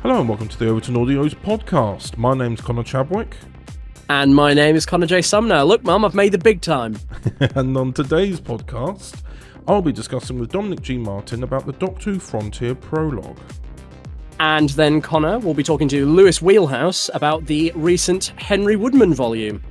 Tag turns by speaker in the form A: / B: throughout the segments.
A: Hello and welcome to the Overton Audios podcast. My name's Connor Chadwick.
B: And my name is Connor J. Sumner. Look, Mum, I've made the big time.
A: And on today's podcast, I'll be discussing with Dominic G. Martin about the Doctor Who Frontier Prologue.
B: And then Connor will be talking to Lewis Wheelhouse about the recent Henry Woodman volume.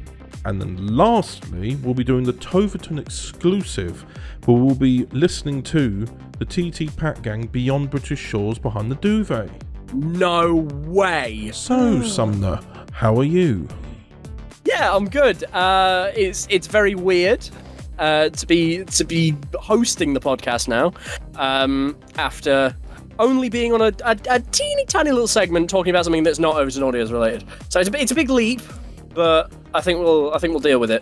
A: And then lastly, we'll be doing the ToverTon Exclusive, where we'll be listening to the TT Pat Gang Beyond British Shores Behind the Duvet.
B: No way!
A: So, Sumner, how are you?
B: Yeah, I'm good. It's very weird to be hosting the podcast now after only being on a teeny tiny little segment talking about something that's not Overton Audios related. So it's a big leap, but I think we'll deal with it.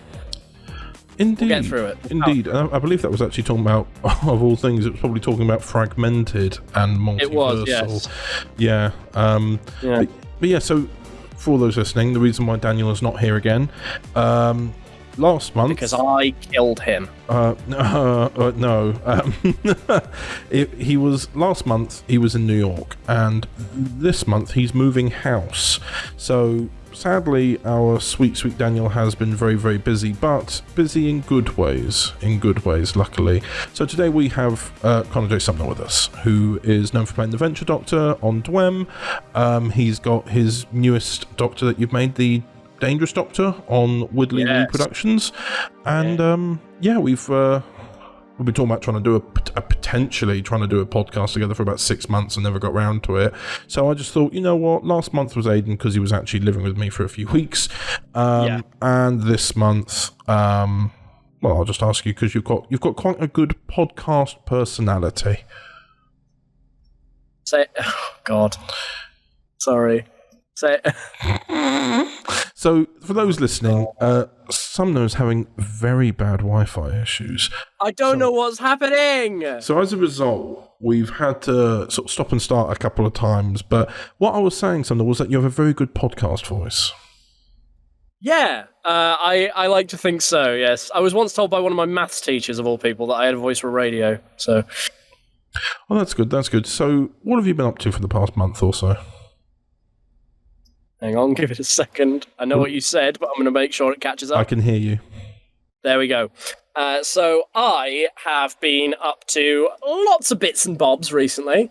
A: Indeed,
B: we'll get through it.
A: Indeed, I believe that was actually talking about, of all things, it was probably talking about fragmented and multiversal.
B: It was, yes.
A: Yeah. But yeah. So for all those listening, the reason why Daniel is not here again, last month
B: because I killed him.
A: No. He was last month. He was in New York, and this month he's moving house. So sadly, our sweet Daniel has been very, very busy, but busy in good ways. Luckily. So today we have Connor J. Sumner with us, who is known for playing the Venture Doctor on DWEM. He's got his newest Doctor that you've made, the Dangerous Doctor, on Woodley Lee Productions, and we've been talking about trying to do potentially trying to do a podcast together for about 6 months and never got round to it. So I just thought, you know what, last month was Aidan because he was actually living with me for a few weeks, and this month, well, I'll just ask you because you've got quite a good podcast personality.
B: Say, oh God, sorry. Say.
A: So, for those listening, Sumner is having very bad Wi-Fi issues.
B: I don't know what's happening!
A: So, as a result, we've had to sort of stop and start a couple of times. But what I was saying, Sumner, was that you have a very good podcast voice.
B: Yeah, I like to think so, yes. I was once told by one of my maths teachers, of all people, that I had a voice for radio, so...
A: Oh, that's good. So, what have you been up to for the past month or so?
B: Hang on, give it a second. I know what you said, but I'm going to make sure it catches up.
A: I can hear you.
B: There we go. So I have been up to lots of bits and bobs recently.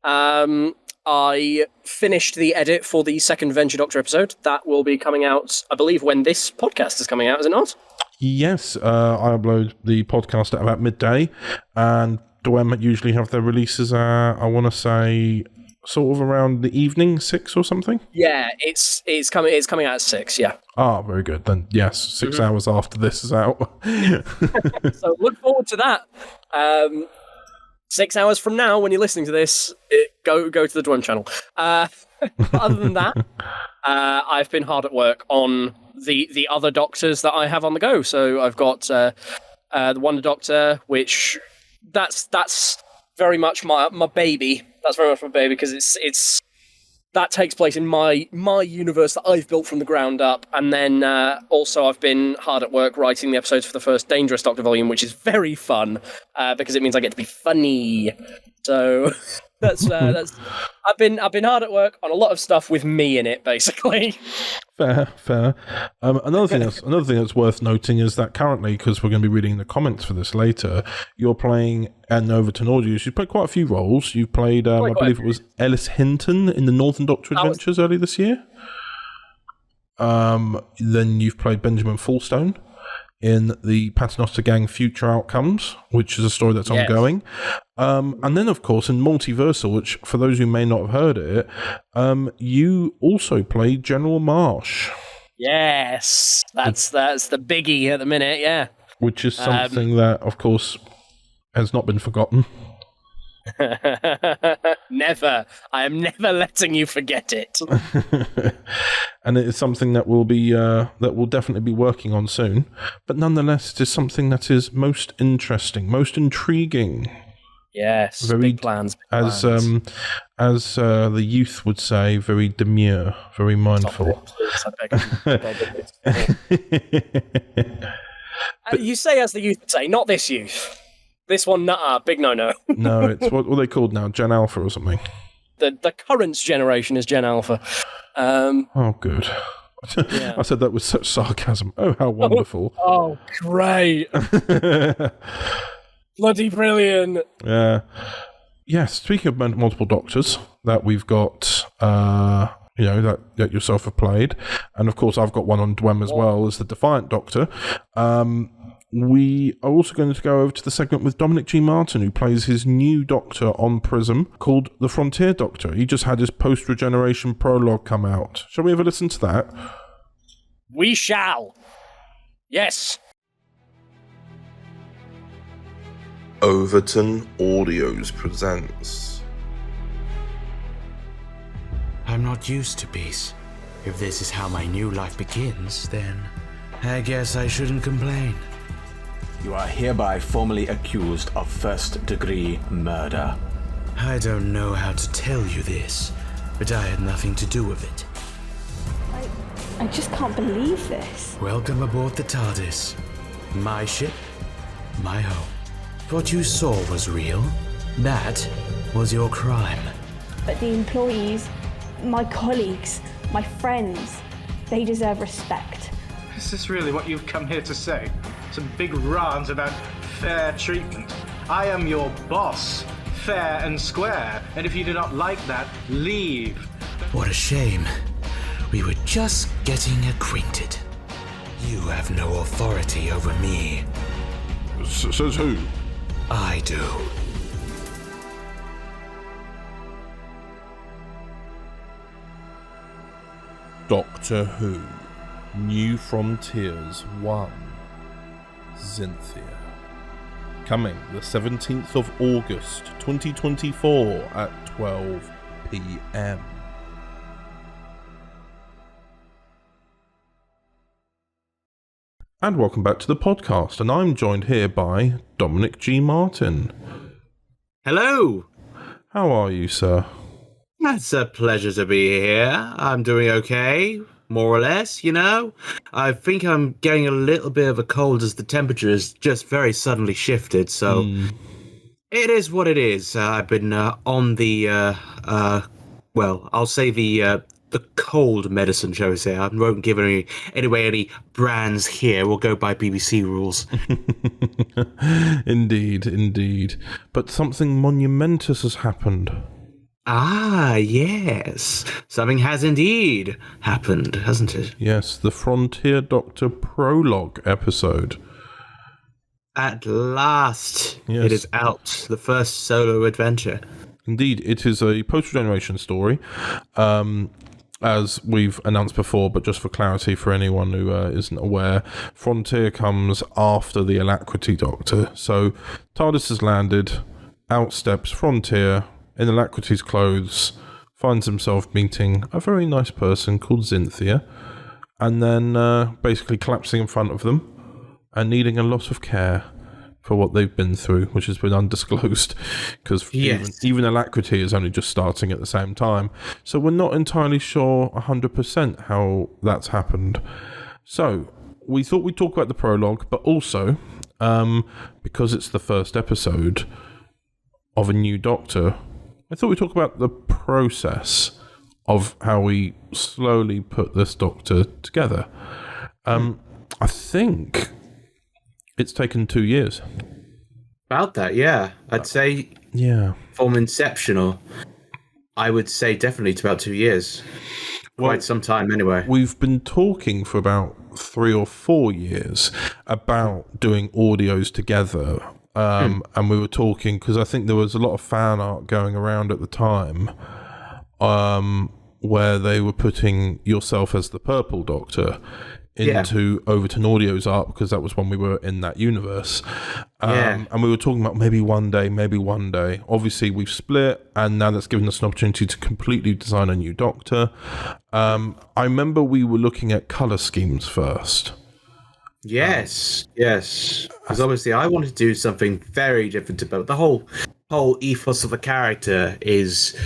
B: I finished the edit for the second Venture Doctor episode. That will be coming out, I believe, when this podcast is coming out, is it not?
A: Yes, I upload the podcast at about midday, and DWEM usually have their releases, I want to say, sort of around the evening, 6 or something?
B: Yeah, it's coming out at 6, yeah.
A: Ah, very good. Then, yes, 6 hours after this is out.
B: So look forward to that. 6 hours from now, when you're listening to this, go to the DWEM channel. Other than that, I've been hard at work on the other Doctors that I have on the go. So I've got the Wonder Doctor, which that's very much my baby. That's very much my baby because it's that takes place in my universe that I've built from the ground up, and then also I've been hard at work writing the episodes for the first Dangerous Doctor volume, which is very fun because it means I get to be funny. So that's I've been hard at work on a lot of stuff with me in it, basically.
A: Fair. Another thing that's worth noting is that currently, because we're going to be reading the comments for this later, you're playing an Overton Audios. You've played quite a few roles. You've played, I believe it was Ellis Hinton in the Northern Doctor Adventures early this year. Then you've played Benjamin Falstone in the Paternoster Gang Future Outcomes, which is a story that's ongoing. And then, of course, in Multiversal, which, for those who may not have heard it, you also played General Marsh.
B: Yes, that's the biggie at the minute, yeah.
A: Which is something that, of course, has not been forgotten.
B: Never. I am never letting you forget it.
A: And it is something that will definitely be working on soon. But nonetheless, it is something that is most interesting, most intriguing.
B: Yes, big plans.
A: As the youth would say, very demure, very mindful.
B: You say as the youth would say, not this youth. This one, big no-no.
A: No, it's what are they called now? Gen Alpha or something?
B: the current generation is Gen Alpha.
A: Oh, good.
B: Yeah.
A: I said that with such sarcasm. Oh, how wonderful.
B: Oh, great. Bloody brilliant.
A: Yes, speaking of multiple Doctors that we've got, that yourself have played, and of course I've got one on Dwem as well as the Defiant Doctor. We are also going to go over to the segment with Dominic G. Martin, who plays his new Doctor on Prism called the Frontier Doctor. He just had his post-regeneration prologue come out. Shall we have a listen to that?
B: We shall. Yes.
A: Overton Audios presents.
C: I'm not used to peace. If this is how my new life begins, then I guess I shouldn't complain.
D: You are hereby formally accused of first-degree murder.
C: I don't know how to tell you this, but I had nothing to do with it.
E: I just can't believe this.
C: Welcome aboard the TARDIS. My ship, my home. What you saw was real. That was your crime.
E: But the employees, my colleagues, my friends, they deserve respect.
F: Is this really what you've come here to say? Some big rant about fair treatment. I am your boss, fair and square, and if you do not like that, leave.
C: What a shame. We were just getting acquainted. You have no authority over me.
A: Says who?
C: I do.
A: Doctor Who New Frontiers 1 Cynthia. Coming the 17th of August 2024 at 12 p.m. And welcome back to the podcast, and I'm joined here by Dominic G. Martin.
G: Hello.
A: How are you, sir?
G: It's a pleasure to be here. I'm doing okay, more or less, you know. I think I'm getting a little bit of a cold as the temperature has just very suddenly shifted, so it is what it is. I've been on the, I'll say the cold medicine, shall we say. I won't give any brands here. We'll go by BBC rules.
A: Indeed. But something monumentous has happened.
G: Ah, yes. Something has indeed happened, hasn't it?
A: Yes, the Frontier Doctor Prologue episode.
G: At last,
A: Yes.
G: It is out. The first solo adventure.
A: Indeed, it is a post-regeneration story, as we've announced before, but just for clarity for anyone who isn't aware, Frontier comes after the Alacrity Doctor. So TARDIS has landed, out steps Frontier, in Alacrity's clothes, finds himself meeting a very nice person called Cynthia, and then basically collapsing in front of them and needing a lot of care for what they've been through, which has been undisclosed, because even Alacrity is only just starting at the same time. So we're not entirely sure 100% how that's happened. So we thought we'd talk about the prologue, but also, because it's the first episode of a new Doctor, I thought we'd talk about the process of how we slowly put this Doctor together. I think it's taken 2 years.
G: About that, yeah. I'd say from inception, or I would say definitely it's about 2 years. Quite some time anyway.
A: We've been talking for about 3 or 4 years about doing audios together. And we were talking, because I think there was a lot of fan art going around at the time, where they were putting yourself as the Purple Doctor into Overton Audio's art, because that was when we were in that universe. And we were talking about maybe one day. Obviously, we've split, and now that's given us an opportunity to completely design a new Doctor. I remember we were looking at colour schemes first.
G: Yes. Because obviously I wanted to do something very different to both. The whole ethos of the character is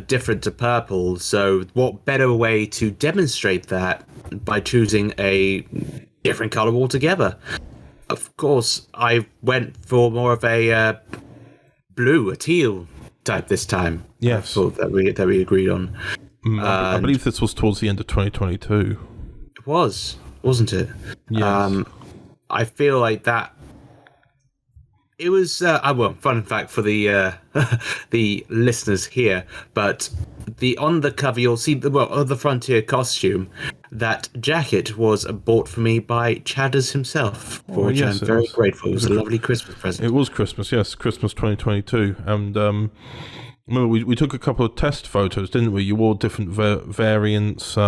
G: different to Purple, so what better way to demonstrate that by choosing a different colour altogether? Of course, I went for more of a blue, a teal type this time.
A: Yes.
G: I thought that we agreed on.
A: I believe this was towards the end of 2022.
G: It was, wasn't it?
A: Yes.
G: I feel like that. It was well, fun fact for the the listeners here, but on the cover you'll see of the Frontier costume, that jacket was bought for me by Chadders himself, for which I'm very grateful. It was a lovely Christmas present.
A: It was Christmas, yes, Christmas 2022, and remember we took a couple of test photos, didn't we? You wore different variants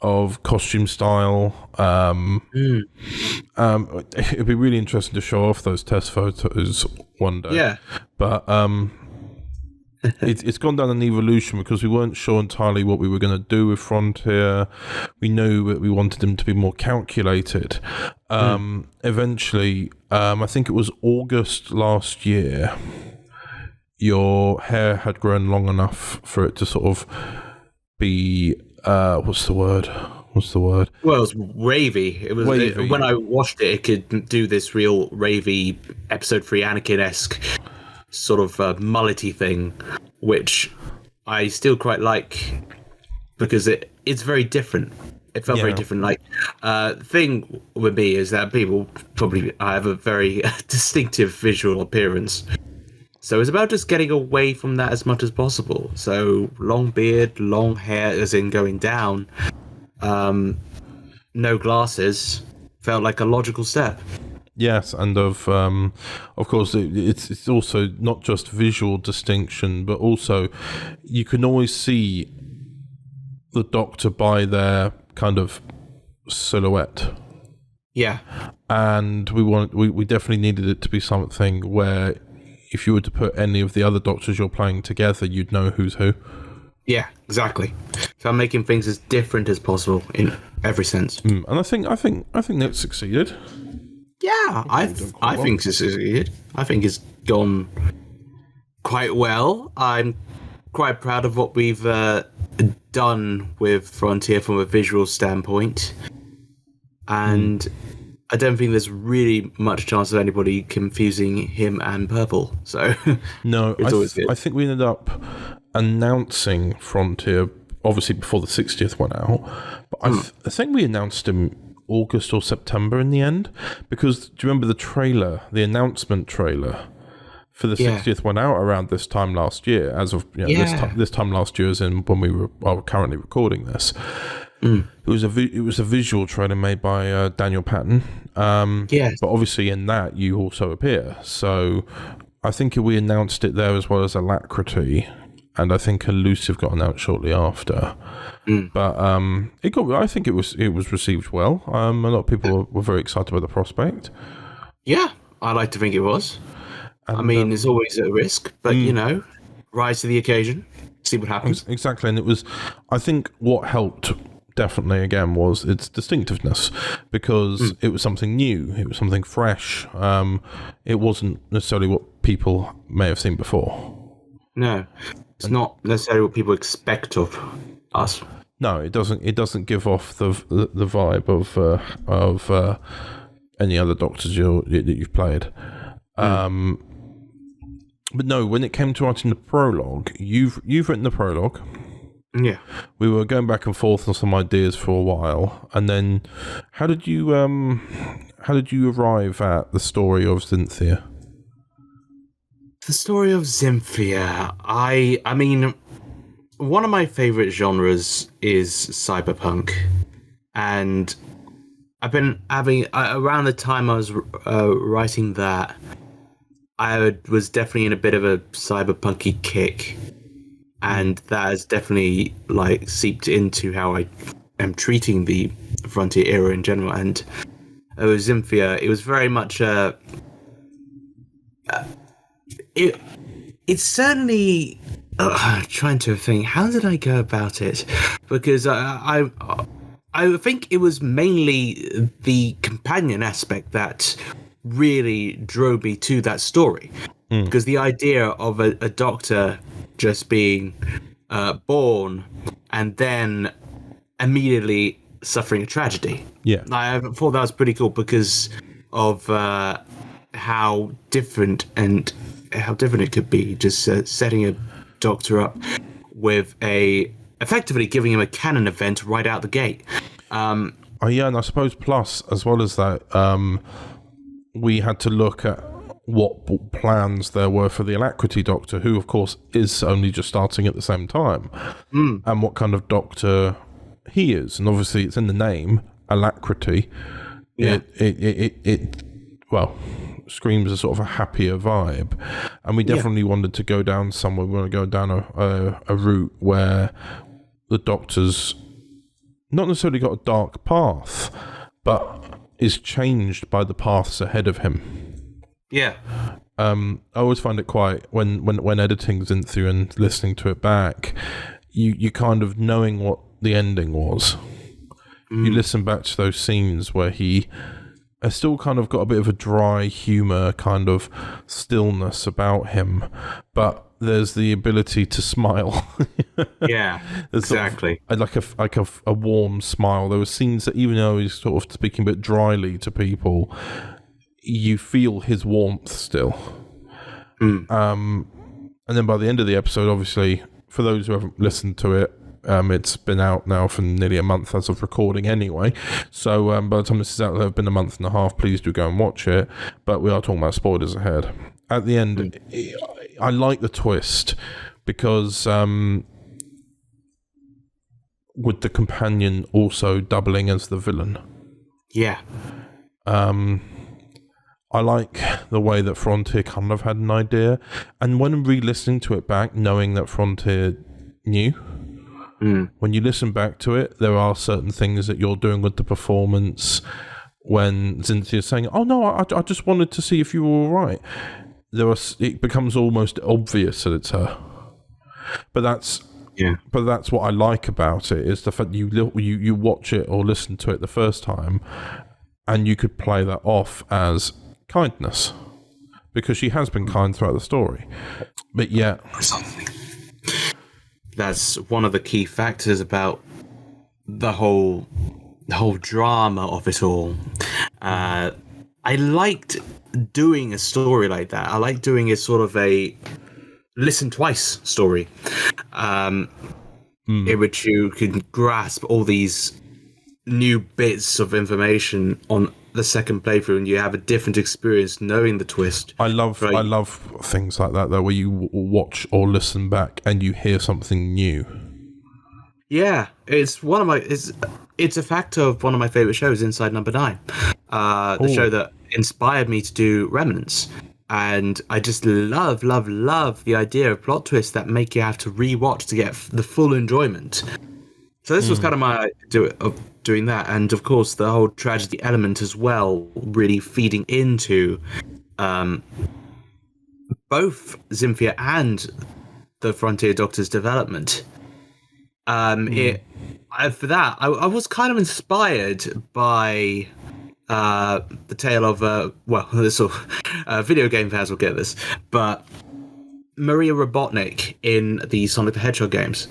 A: of costume style. It'd be really interesting to show off those test photos one day.
G: Yeah,
A: but it's gone down an evolution because we weren't sure entirely what we were going to do with Frontier. We knew that we wanted them to be more calculated. Eventually, I think it was August last year, your hair had grown long enough for it to sort of be what's the word? Well,
G: it was wavy. It was
A: wavy.
G: When I watched it, it could do this real ravey episode 3 Anakin-esque sort of mullety thing, which I still quite like because it's very different. It felt very different. Like the thing with me is that people probably have a very distinctive visual appearance. So it's about just getting away from that as much as possible. So long beard, long hair, as in going down, no glasses, felt like a logical step.
A: Yes, and of course, it's also not just visual distinction, but also you can always see the Doctor by their kind of silhouette.
G: Yeah,
A: and we definitely needed it to be something where, if you were to put any of the other Doctors you're playing together, you'd know who's who.
G: Yeah, exactly. So I'm making things as different as possible in every sense.
A: And I think that succeeded.
G: Yeah, I think it's succeeded. I think it's gone quite well. I'm quite proud of what we've done with Frontier from a visual standpoint, and I don't think there's really much chance of anybody confusing him and Purple. So
A: no,
G: it's always good.
A: I think we ended up announcing Frontier obviously before the 60th went out, but I think we announced him August or September in the end, because do you remember the announcement trailer for the 60th went out around this time last year, as of this time last year, as in when we are currently recording this. It was a visual trailer made by Daniel Patton. But obviously in that you also appear. So I think we announced it there as well as Alacrity, and I think Elusive got announced shortly after. But I think it was received well. A lot of people were very excited about the prospect.
G: Yeah, I like to think it was. And, I mean, there's always a risk, but rise to the occasion, see what happens.
A: Exactly, and it was. I think what helped definitely again was its distinctiveness, because it was something new, it was something fresh. It wasn't necessarily what people may have seen before.
G: No, it's not necessarily what people expect of us.
A: No, it doesn't. It doesn't give off the vibe of any other Doctors that you've played. But no, when it came to writing the prologue, you've written the prologue.
G: Yeah,
A: we were going back and forth on some ideas for a while, and then how did you arrive at the story of Cynthia?
G: The story of Cynthia. I mean, one of my favorite genres is cyberpunk, and I've been having around the time I was writing that, I was definitely in a bit of a cyberpunky kick, and that has definitely like seeped into how I am treating the Frontier era in general. And Cynthia, it was very much it's certainly trying to think, how did I go about it? Because I think it was mainly the companion aspect that really drove me to that story. Because the idea of a doctor just being born and then immediately suffering a tragedy.
A: Yeah,
G: I thought that was pretty cool because of how different and how different it could be just setting a Doctor up with effectively giving him a canon event right out the gate.
A: Yeah, and I suppose plus, as well as that, we had to look at what plans there were for the Alacrity Doctor, who, of course, is only just starting at the same time, and what kind of Doctor he is. And obviously, it's in the name, Alacrity. Yeah. It screams a sort of a happier vibe, and we definitely wanted to go down somewhere. We want to go down a route where the Doctor's not necessarily got a dark path, but is changed by the paths ahead of him.
G: Yeah.
A: I always find it quite, when editing Xynthia and listening to it back, you kind of knowing what the ending was. You listen back to those scenes where he has still kind of got a bit of a dry humour, kind of stillness about him, but there's the ability to smile.
G: Yeah, exactly.
A: Sort of like a warm smile. There were scenes that, even though he's sort of speaking a bit dryly to people, you feel his warmth still. And then by the end of the episode, obviously, for those who haven't listened to it, it's been out now for nearly a month as of recording anyway. So by the time this is out, there'll have been a month and a half. Please do go and watch it. But we are talking about spoilers ahead. At the end, I like the twist because with the companion also doubling as the villain.
G: Yeah.
A: I like the way that Frontier kind of had an idea. And when re-listening to it back, knowing that Frontier knew, when you listen back to it, there are certain things that you're doing with the performance. When Xynthia's saying, "Oh no, I just wanted to see if you were all right," it becomes almost obvious that it's her. But that's what I like about it, is the fact you watch it or listen to it the first time, and you could play that off as kindness, because she has been kind throughout the story. But yeah,
G: that's one of the key factors about the whole drama of it all. I liked doing a story like that. I like doing a sort of a listen twice story, in which you can grasp all these new bits of information on the second playthrough, and you have a different experience knowing the twist. I love
A: things like that, though, where you watch or listen back and you hear something new.
G: Yeah, it's a factor of one of my favorite shows, Inside Number 9, the show that inspired me to do Remnants. And I just love the idea of plot twists that make you have to rewatch to get the full enjoyment. So this was kind of my idea of doing that, and of course the whole tragedy element as well, really feeding into both Xynthia and the Frontier Doctor's development. For that, I was kind of inspired by the tale of video game fans will get this, but Maria Robotnik in the Sonic the Hedgehog games.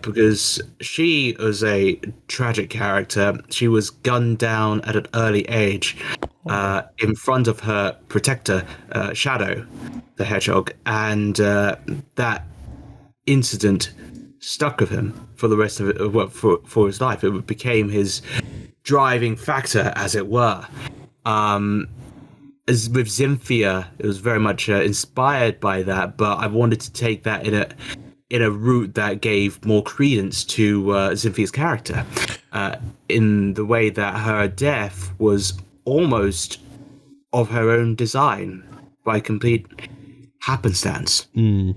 G: Because she was a tragic character. She was gunned down at an early age in front of her protector, Shadow the Hedgehog, and that incident stuck with him for the rest of it, for his life. It became his driving factor, as it were. As with Xynthia, it was very much inspired by that, but I wanted to take that in a route that gave more credence to Xynthia's character, in the way that her death was almost of her own design by complete happenstance.
A: And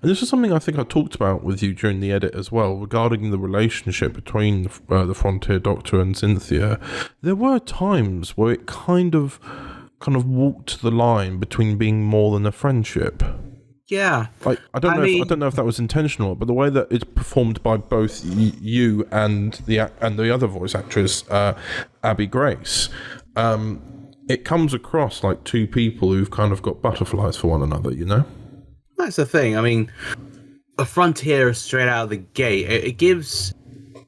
A: this is something I think I talked about with you during the edit as well, regarding the relationship between the Frontier Doctor and Xynthia. There were times where it kind of walked the line between being more than a friendship.
G: Yeah,
A: like I don't know if that was intentional, but the way that it's performed by both you and the other voice actress, Abby Grace, it comes across like two people who've kind of got butterflies for one another. You know,
G: that's the thing. I mean, a Frontier straight out of the gate, it gives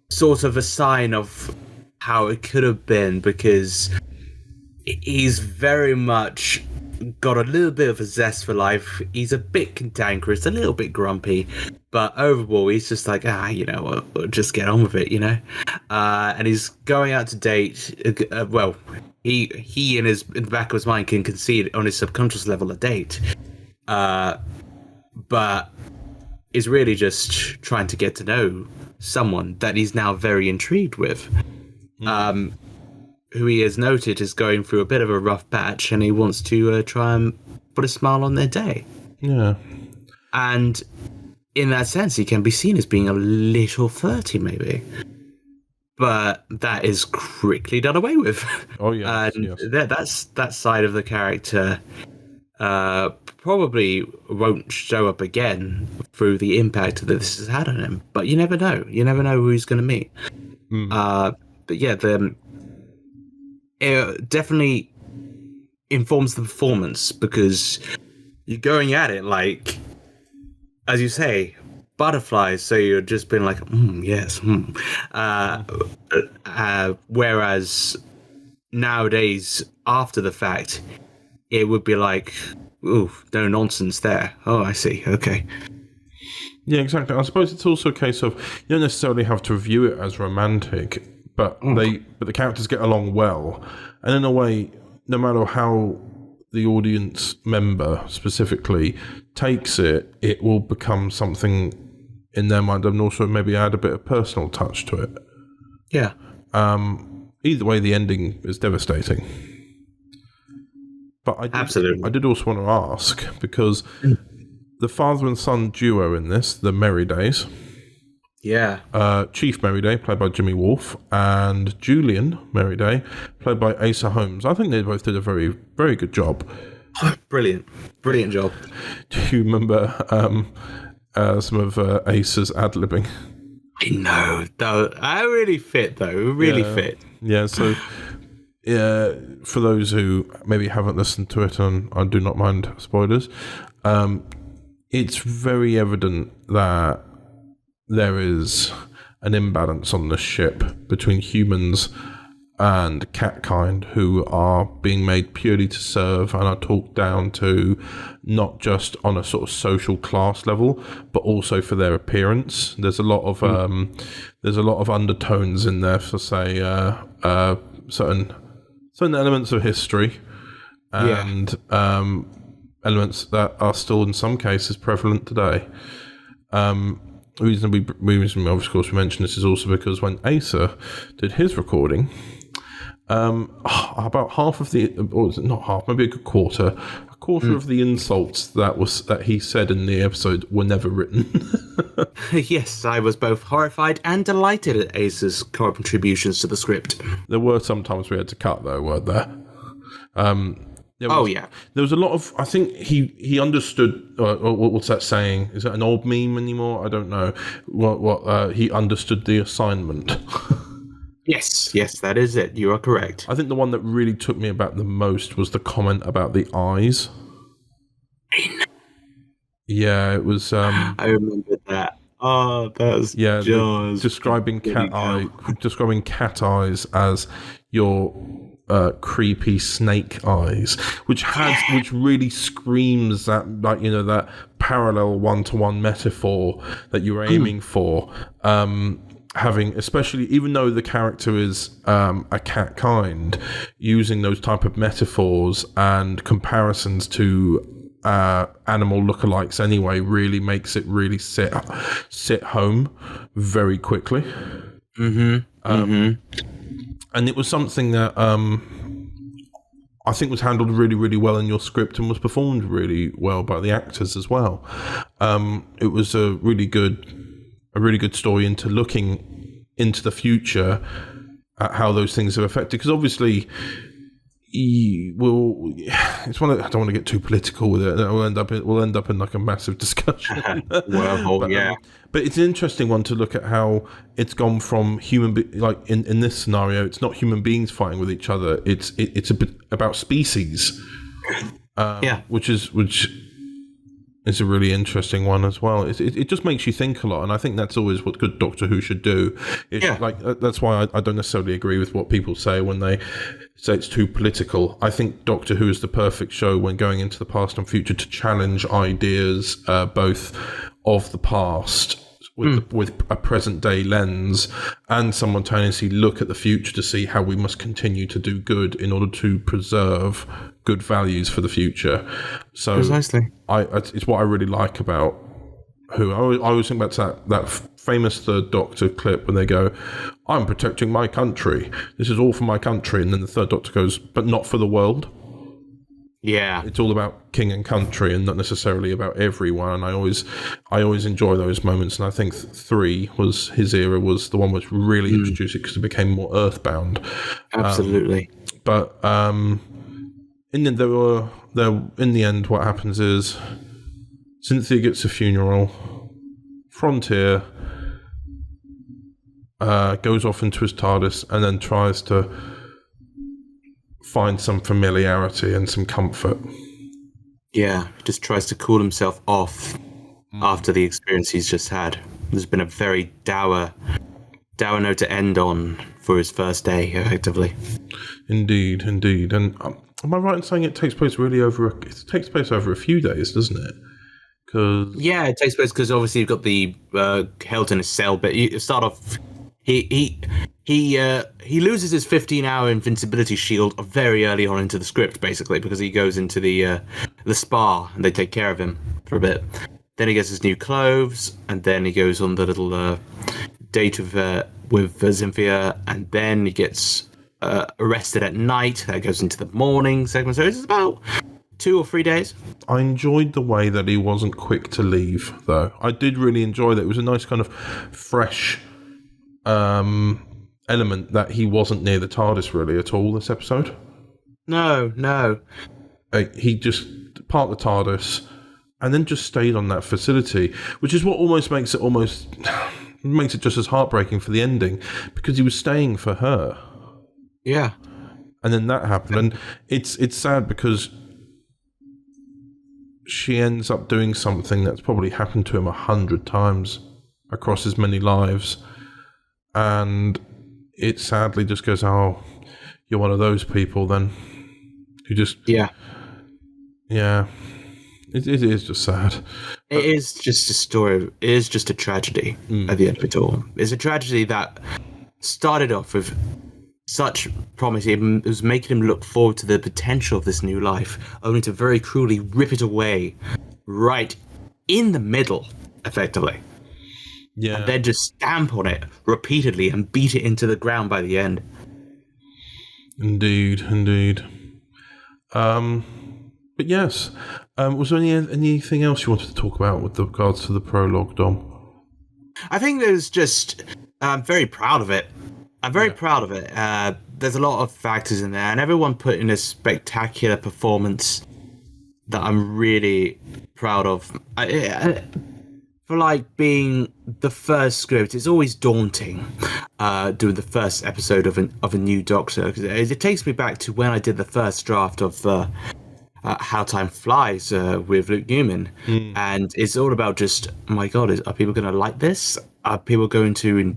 G: sort of a sign of how it could have been, because he's very much got a little bit of a zest for life. He's a bit cantankerous, a little bit grumpy, but overall, he's just like, you know what, we'll just get on with it, you know? And he's going out to date. Well, he in the back of his mind can concede on his subconscious level a date. But is really just trying to get to know someone that he's now very intrigued with. Who he has noted is going through a bit of a rough patch, and he wants to try and put a smile on their day.
A: Yeah.
G: And in that sense, he can be seen as being a little flirty, maybe. But that is quickly done away with.
A: Oh, yeah.
G: And that side of the character probably won't show up again through the impact that this has had on him. But you never know. You never know who he's going to meet. But yeah, it definitely informs the performance, because you're going at it like, as you say, butterflies. So you're just been like, yes. Whereas nowadays, after the fact, it would be like, ooh, no nonsense there. Oh, I see. Okay.
A: Yeah, exactly. I suppose it's also a case of you don't necessarily have to view it as romantic, but the characters get along well, and in a way, no matter how the audience member specifically takes it, it will become something in their mind, and also maybe add a bit of personal touch to it.
G: Yeah.
A: Either way, the ending is devastating. But I did also want to ask, because the father and son duo in this, the Merrydays.
G: Yeah.
A: Chief Merryday, played by Jimmy Wolfe, and Julian Merryday, played by Asa Holmes. I think they both did a very, very good job.
G: Brilliant job.
A: Do you remember some of Asa's ad-libbing?
G: I know, though. I really fit, though. Really fit.
A: Yeah, so for those who maybe haven't listened to it, and I do not mind spoilers, it's very evident that there is an imbalance on this ship between humans and catkind, who are being made purely to serve and are talked down to, not just on a sort of social class level, but also for their appearance. There's a lot of undertones in there for, say, certain elements of history, and elements that are still in some cases prevalent today. The reason, of course, we mention this is also because when Asa did his recording, about half of the, or is it not half, maybe a good quarter of the insults that he said in the episode were never written.
G: Yes, I was both horrified and delighted at Asa's contributions to the script.
A: There were some times we had to cut, though, weren't there? There was a lot of, I think he understood, what's that saying? Is it an old meme anymore? I don't know. What he understood the assignment.
G: Yes, that is it. You are correct.
A: I think the one that really took me aback the most was the comment about the eyes. Yeah, it was...
G: I remember that. Oh, that was just
A: describing cat eyes as your creepy snake eyes, which really screams that, like, you know, that parallel one-to-one metaphor that you were aiming for. Having, especially, even though the character is a cat kind, using those type of metaphors and comparisons to animal lookalikes anyway really makes it really sit home very quickly. And it was something that I think was handled really, really well in your script and was performed really well by the actors as well. It was a really good story into looking into the future at how those things have affected, because obviously it's one of, I don't want to get too political with it. We'll end up in like a massive discussion. But it's an interesting one to look at how it's gone from like in this scenario, it's not human beings fighting with each other. It's a bit about species, which is a really interesting one as well. It just makes you think a lot, and I think that's always what good Doctor Who should do. Like that's why I don't necessarily agree with what people say when they say it's too political. I think Doctor Who is the perfect show when going into the past and future to challenge ideas, both of the past with a present day lens and simultaneously look at the future to see how we must continue to do good in order to preserve good values for the future. So
G: precisely,
A: it's what I really like about Who. I always think about that famous Third Doctor clip when they go, "I'm protecting my country. This is all for my country," and then the Third Doctor goes, "But not for the world."
G: Yeah,
A: it's all about king and country and not necessarily about everyone. And I always enjoy those moments. And I think 3 was his era, was the one which really introduced it because it became more earthbound.
G: Absolutely.
A: But in the end, what happens is Cynthia gets a funeral. Frontier goes off into his TARDIS and then tries to find some familiarity and some comfort.
G: Yeah, just tries to cool himself off after the experience he's just had. There's been a very dour note to end on for his first day, effectively.
A: Indeed. And am I right in saying it takes place over a few days, doesn't it?
G: Yeah, it takes place because obviously you've got the held in a cell, but you start off. He loses his 15-hour invincibility shield very early on into the script, basically, because he goes into the spa and they take care of him for a bit. Then he gets his new clothes, and then he goes on the little date with Cynthia, and then he gets arrested at night. That goes into the morning segment. So it's about 2 or 3 days.
A: I enjoyed the way that he wasn't quick to leave, though. I did really enjoy that. It was a nice kind of fresh element that he wasn't near the TARDIS really at all this episode.
G: No.
A: He just parked the TARDIS and then just stayed on that facility, which is what almost makes it just as heartbreaking for the ending, because he was staying for her.
G: Yeah.
A: And then that happened, and it's sad because she ends up doing something that's probably happened to him 100 times across his many lives. And it sadly just goes, "Oh, you're one of those people then who just..." Yeah. It is just sad.
G: It is just a story. It is just a tragedy at the end of it all. It's a tragedy that started off with such promise. It was making him look forward to the potential of this new life, only to very cruelly rip it away right in the middle, effectively.
A: Yeah.
G: And then just stamp on it repeatedly and beat it into the ground by the end.
A: Indeed. But yes, was there anything else you wanted to talk about with regards to the prologue, Dom?
G: I think there's just... I'm very proud of it. There's a lot of factors in there, and everyone put in a spectacular performance that I'm really proud of. For like being the first script, it's always daunting doing the first episode of a new Doctor, because it takes me back to when I did the first draft of How Time Flies with Luke Newman, and it's all about just, oh my God, are people going to like this? Are people going to?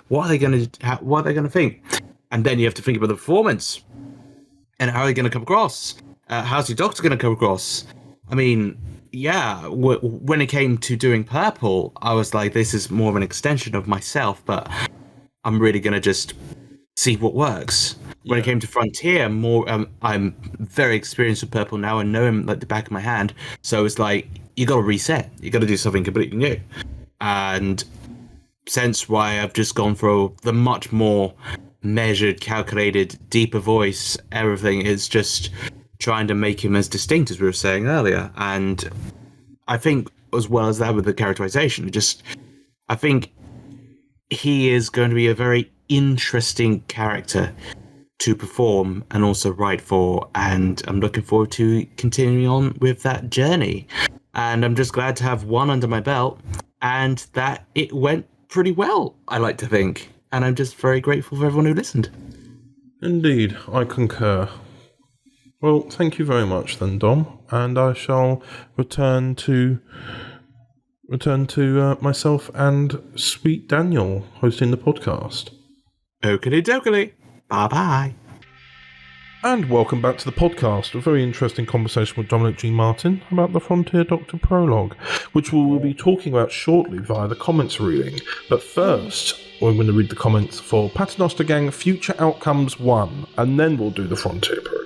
G: What are they going to think? And then you have to think about the performance and how are they going to come across? How's your Doctor going to come across? I mean, yeah, when it came to doing Purple, I was like, this is more of an extension of myself, but I'm really going to just see what works. When it came to Frontier, I'm very experienced with Purple now and know him like the back of my hand. So it's like, you got to reset. You got to do something completely new. And since why I've just gone for the much more measured, calculated, deeper voice, everything is just trying to make him as distinct as we were saying earlier. And I think as well as that with the characterization, I think he is going to be a very interesting character to perform and also write for, and I'm looking forward to continuing on with that journey. And I'm just glad to have one under my belt and that it went pretty well, I like to think. And I'm just very grateful for everyone who listened.
A: Indeed, I concur. Well, thank you very much then, Dom, and I shall return to myself and Sweet Daniel hosting the podcast.
G: Oakley dokley. Bye-bye.
A: And welcome back to the podcast. A very interesting conversation with Dominic G. Martin about the Frontier Doctor Prologue, which we will be talking about shortly via the comments reading. But first, we're going to read the comments for Paternoster Gang Future Outcomes 1, and then we'll do the Frontier Prologue.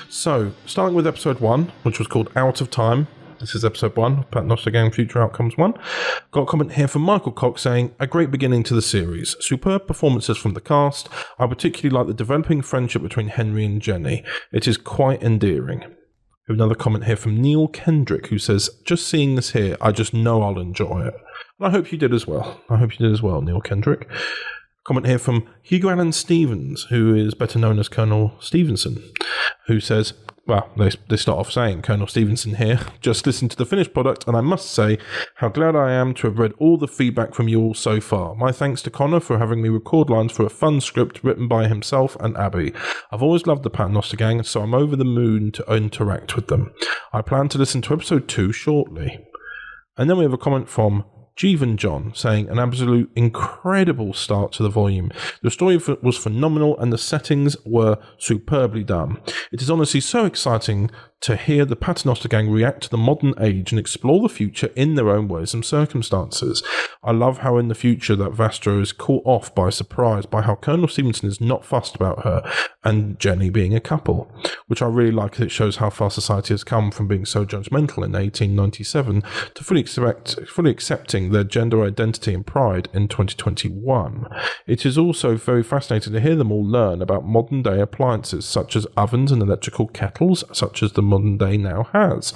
A: So, starting with episode 1, which was called Out of Time. This is episode 1, Paternoster Gang Future Outcomes 1. Got a comment here from Michael Cox saying, a great beginning to the series. Superb performances from the cast. I particularly like the developing friendship between Henry and Jenny. It is quite endearing. We have another comment here from Neil Kendrick, who says, just seeing this here, I just know I'll enjoy it. And I hope you did as well. Neil Kendrick. Comment here from Hugo Allen Stevens, who is better known as Colonel Stevenson, who says, well, they start off saying, Colonel Stevenson here, just listened to the finished product, and I must say how glad I am to have read all the feedback from you all so far. My thanks to Connor for having me record lines for a fun script written by himself and Abby. I've always loved the Paternoster Gang, so I'm over the moon to interact with them. I plan to listen to episode 2 shortly. And then we have a comment from Jeevan John saying, an absolute incredible start to the volume. The story was phenomenal and the settings were superbly done. It is honestly so exciting to hear the Paternoster Gang react to the modern age and explore the future in their own ways and circumstances. I love how in the future that Vastra is caught off by surprise by how Colonel Stevenson is not fussed about her and Jenny being a couple, which I really like as it shows how far society has come from being so judgmental in 1897 to fully accepting their gender identity and pride in 2021. It is also very fascinating to hear them all learn about modern day appliances such as ovens and electrical kettles such as the modern day now has.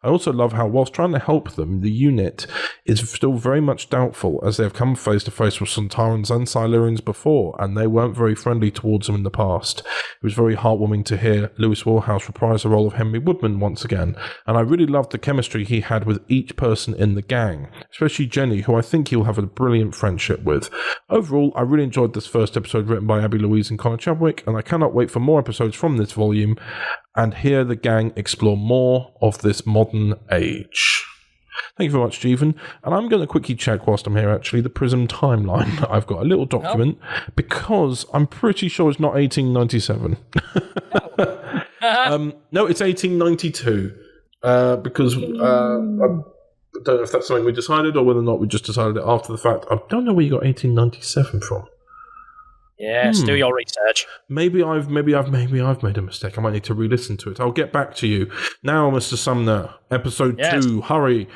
A: I also love how whilst trying to help them, the unit is still very much doubtful as they have come face to face with Sontarans and Silurians before and they weren't very friendly towards them in the past. It was very heartwarming to hear Lewis Wheelhouse reprise the role of Henry Woodman once again, and I really loved the chemistry he had with each person in the gang, especially Jenny, who I think he'll have a brilliant friendship with. Overall, I really enjoyed this first episode written by Abby Louise and Connor Chadwick, and I cannot wait for more episodes from this volume and hear the gang explore more of this modern age. Thank you very much, Jeevan. And I'm going to quickly check whilst I'm here, actually, the Prism timeline. I've got a little document because I'm pretty sure it's not 1897. No, it's 1892 because I don't know if that's something we decided or whether or not we just decided it after the fact. I don't know where you got 1897 from.
B: Yes, do your research.
A: Maybe I've made a mistake. I might need to re-listen to it. I'll get back to you. Now, Mr. Sumner, episode 2, hurry.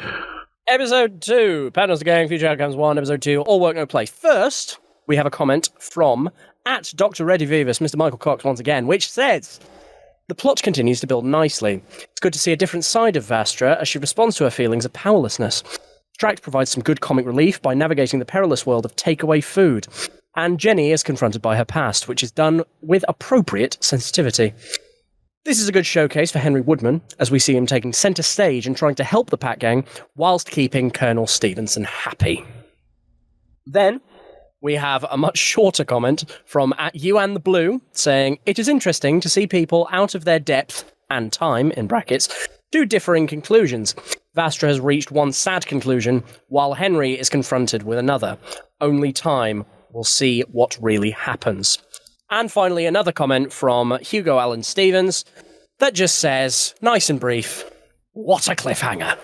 B: Episode 2, Paternoster Gang, Future Outcomes 1, episode 2, All Work No Play. First, we have a comment from @Dr. Reddy Vivus, Mr. Michael Cox once again, which says, the plot continues to build nicely. It's good to see a different side of Vastra as she responds to her feelings of powerlessness. Tract provides some good comic relief by navigating the perilous world of takeaway food. And Jenny is confronted by her past, which is done with appropriate sensitivity. This is a good showcase for Henry Woodman, as we see him taking centre stage and trying to help the Pat Gang, whilst keeping Colonel Stevenson happy. Then, we have a much shorter comment from @YouandTheBlue, saying, it is interesting to see people out of their depth and time, in brackets, do differing conclusions. Vastra has reached one sad conclusion, while Henry is confronted with another. Only time will see what really happens. And finally, another comment from Hugo Allen Stevens that just says, nice and brief, what a cliffhanger.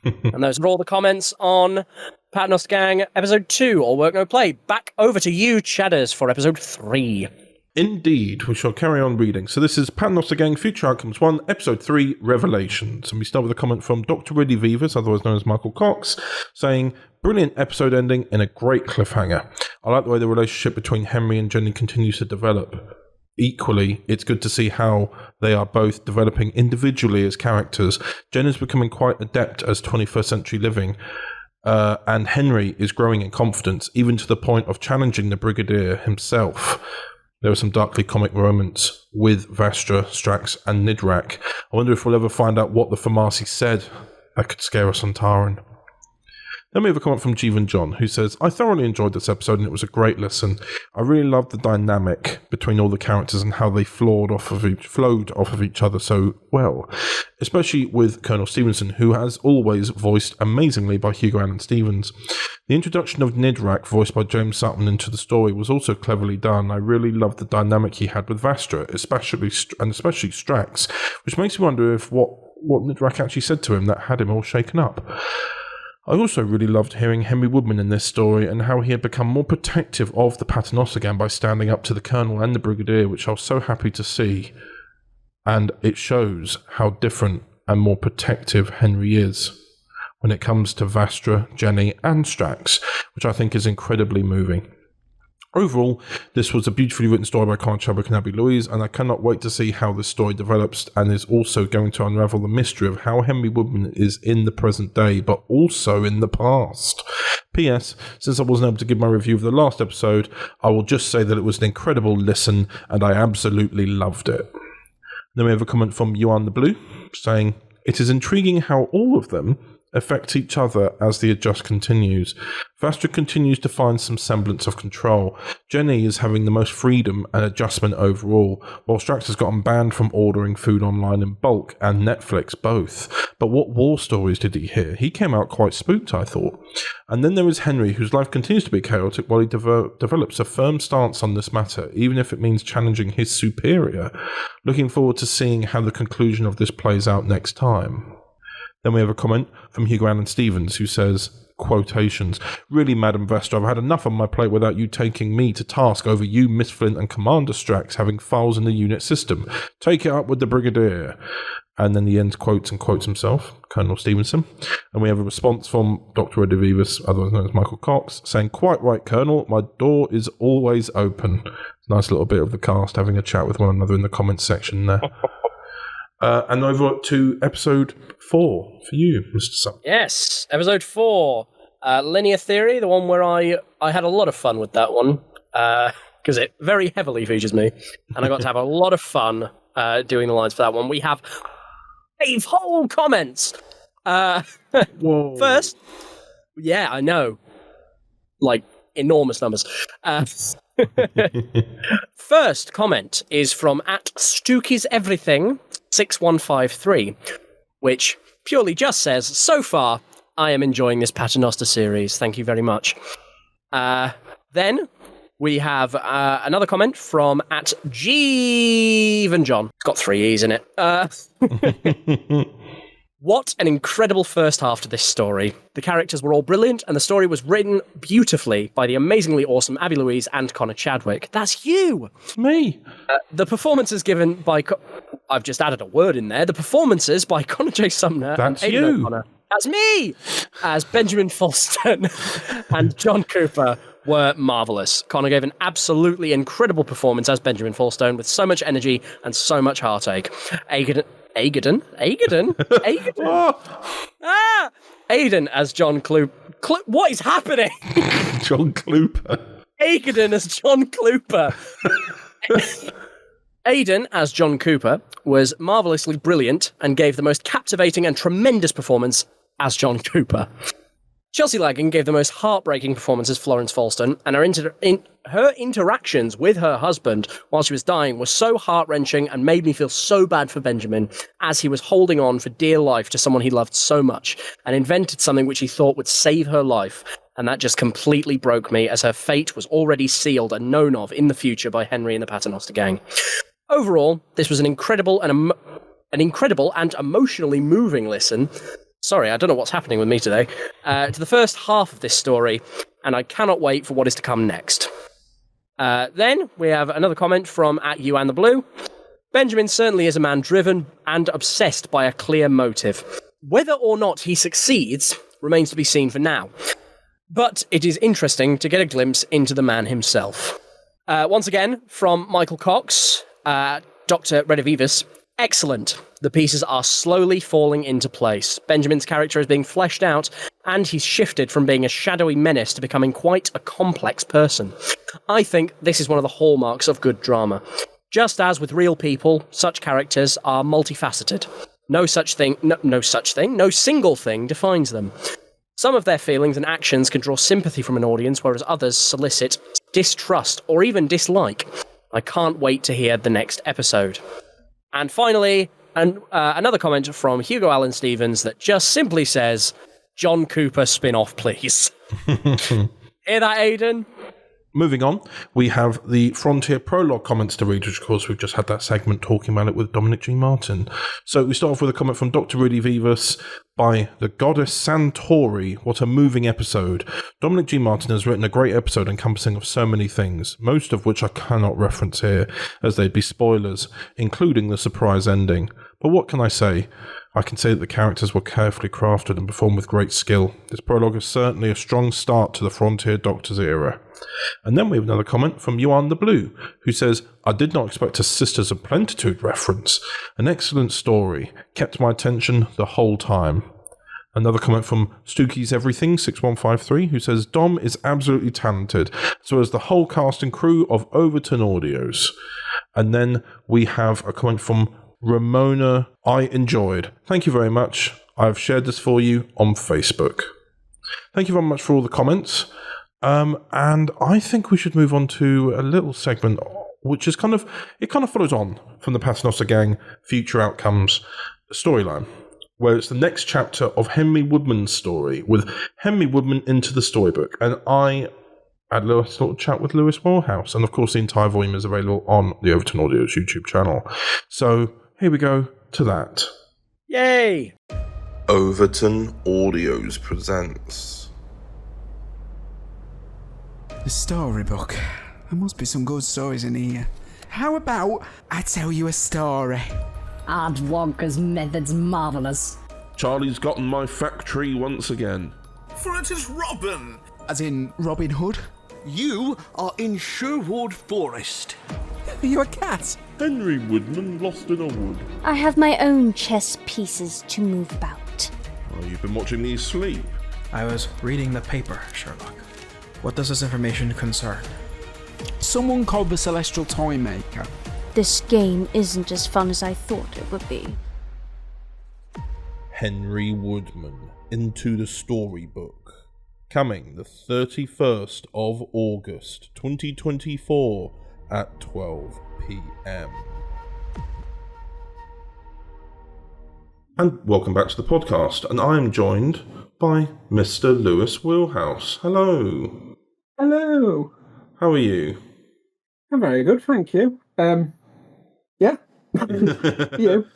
B: And those are all the comments on Paternoster Gang, episode 2, All Work No Play. Back over to you, Chadders, for episode 3.
A: Indeed, we shall carry on reading. So this is Paternoster Gang, Future Outcomes 1, Episode 3, Revelations. And we start with a comment from Dr. Reddy Vivus, otherwise known as Michael Cox, saying, brilliant episode ending and a great cliffhanger. I like the way the relationship between Henry and Jenny continues to develop. Equally, it's good to see how they are both developing individually as characters. Jen is becoming quite adept as 21st century living, and Henry is growing in confidence, even to the point of challenging the Brigadier himself. There are some darkly comic moments with Vastra, Strax, and Nidrak. I wonder if we'll ever find out what the Famasi said that could scare us on Taran. Then we have a comment from Jeevan John, who says, I thoroughly enjoyed this episode and it was a great listen. I really loved the dynamic between all the characters and how they flowed off of each other so well, especially with Colonel Stevenson, who has always voiced amazingly by Hugo Allen Stevens. The introduction of Nidrak, voiced by James Sutton, into the story was also cleverly done. I really loved the dynamic he had with Vastra, especially Strax, which makes me wonder if what Nidrak actually said to him that had him all shaken up. I also really loved hearing Henry Woodman in this story and how he had become more protective of the Paternoster Gang by standing up to the Colonel and the Brigadier, which I was so happy to see. And it shows how different and more protective Henry is when it comes to Vastra, Jenny and Strax, which I think is incredibly moving. Overall, this was a beautifully written story by Conor Chadwick and Abby Louise, and I cannot wait to see how this story develops and is also going to unravel the mystery of how Henry Woodman is in the present day, but also in the past. P.S. Since I wasn't able to give my review of the last episode, I will just say that it was an incredible listen, and I absolutely loved it. Then we have a comment from Yuan the Blue, saying, it is intriguing how all of them affect each other as the adjust continues. Vastra continues to find some semblance of control. Jenny is having the most freedom and adjustment overall, while Strax has gotten banned from ordering food online in bulk and Netflix both. But what war stories did he hear? He came out quite spooked, I thought. And then there is Henry, whose life continues to be chaotic while he develops a firm stance on this matter, even if it means challenging his superior. Looking forward to seeing how the conclusion of this plays out next time. Then we have a comment from Hugo Allen Stevens, who says, quotations, really, Madam Vastra, I've had enough on my plate without you taking me to task over you, Miss Flint, and Commander Strax having files in the unit system. Take it up with the Brigadier. And then he ends quotes and quotes himself, Colonel Stevenson. And we have a response from Dr. Redivivus, otherwise known as Michael Cox, saying, quite right, Colonel, my door is always open. Nice little bit of the cast having a chat with one another in the comments section there. And over to episode 4 for you, Mr. Sutton.
B: Yes, episode 4, Linear Theory, the one where I had a lot of fun with that one, because it very heavily features me, and I got to have a lot of fun doing the lines for that one. We have 5 whole comments.
A: Whoa.
B: First, yeah, I know, like enormous numbers. First comment is from @StookiesEverything 6153, which purely just says, so far, I am enjoying this Paternoster series. Thank you very much. Then we have another comment from @Jeevan. It's got 3 E's in it. What an incredible first half to this story. The characters were all brilliant, and the story was written beautifully by the amazingly awesome Abby Louise and Conor Chadwick. That's you!
A: It's me!
B: The performances given by... I've just added a word in there. The performances by Conor J. Sumner
A: That's
B: and Aidan
A: you!
B: O'Connor. That's me! As Benjamin Falston and John Cooper were marvellous. Conor gave an absolutely incredible performance as Benjamin Falstone with so much energy and so much heartache. Aidan as John Kloop. What is happening?
A: John Klooper.
B: Aidan as John Klooper. Aidan as John Cooper was marvellously brilliant and gave the most captivating and tremendous performance as John Cooper. Chelsea Lagan gave the most heartbreaking performance as Florence Falston, and her interactions with her husband while she was dying was so heart-wrenching and made me feel so bad for Benjamin, as he was holding on for dear life to someone he loved so much, and invented something which he thought would save her life, and that just completely broke me, as her fate was already sealed and known of in the future by Henry and the Paternoster Gang. Overall, this was an incredible and emotionally moving listen. Sorry, I don't know what's happening with me today. To the first half of this story, and I cannot wait for what is to come next. Then we have another comment from @Yuan the Blue. Benjamin certainly is a man driven and obsessed by a clear motive. Whether or not he succeeds remains to be seen for now. But it is interesting to get a glimpse into the man himself. Once again, from Michael Cox, Dr. Redivivus. Excellent. The pieces are slowly falling into place. Benjamin's character is being fleshed out, and he's shifted from being a shadowy menace to becoming quite a complex person. I think this is one of the hallmarks of good drama. Just as with real people, such characters are multifaceted. No single thing defines them. Some of their feelings and actions can draw sympathy from an audience, whereas others solicit distrust or even dislike. I can't wait to hear the next episode. And finally, another comment from Hugo Allen Stevens that just simply says, John Cooper spin-off, please. Hear that, Aidan?
A: Moving on, we have the Frontier Prologue comments to read, which of course we've just had that segment talking about it with Dominic G. Martin. So we start off with a comment from Dr. Rudy Vivas by the goddess Santori. What a moving episode. Dominic G. Martin has written a great episode encompassing of so many things, most of which I cannot reference here, as they'd be spoilers, including the surprise ending. But what can I say? I can say that the characters were carefully crafted and performed with great skill. This prologue is certainly a strong start to the Frontier Doctor's era. And then we have another comment from Yuan the Blue, who says, I did not expect a Sisters of Plentitude reference. An excellent story. Kept my attention the whole time. Another comment from Stooky's Everything 6153, who says, Dom is absolutely talented, so is the whole cast and crew of Overton Audios. And then we have a comment from Ramona, I enjoyed. Thank you very much. I've shared this for you on Facebook. Thank you very much for all the comments. And I think we should move on to a little segment, which is kind of follows on from the Paternoster Gang Future Outcomes storyline, where it's the next chapter of Henry Woodman's story with Henry Woodman into the storybook. And I had a little chat with Lewis Wheelhouse. And of course, the entire volume is available on the Overton Audios YouTube channel. So here we go to that.
B: Yay!
A: Overton Audios presents
H: The Storybook. There must be some good stories in here. How about I tell you a story?
I: Aunt Wonka's method's marvellous.
A: Charlie's gotten my factory once again.
J: For it is Robin.
H: As in Robin Hood?
J: You are in Sherwood Forest.
H: Are you a cat?
A: Henry Woodman lost in a wood.
K: I have my own chess pieces to move about.
A: Oh, you've been watching me sleep.
L: I was reading the paper, Sherlock. What does this information concern?
H: Someone called the Celestial Toy Maker.
K: This game isn't as fun as I thought it would be.
A: Henry Woodman into the Storybook. Coming the 31st of August 2024 at 12 p.m. And welcome back to the podcast. And I am joined by Mr. Lewis Wheelhouse. Hello.
M: Hello.
A: How are you?
M: I'm very good, thank you. Yeah. You?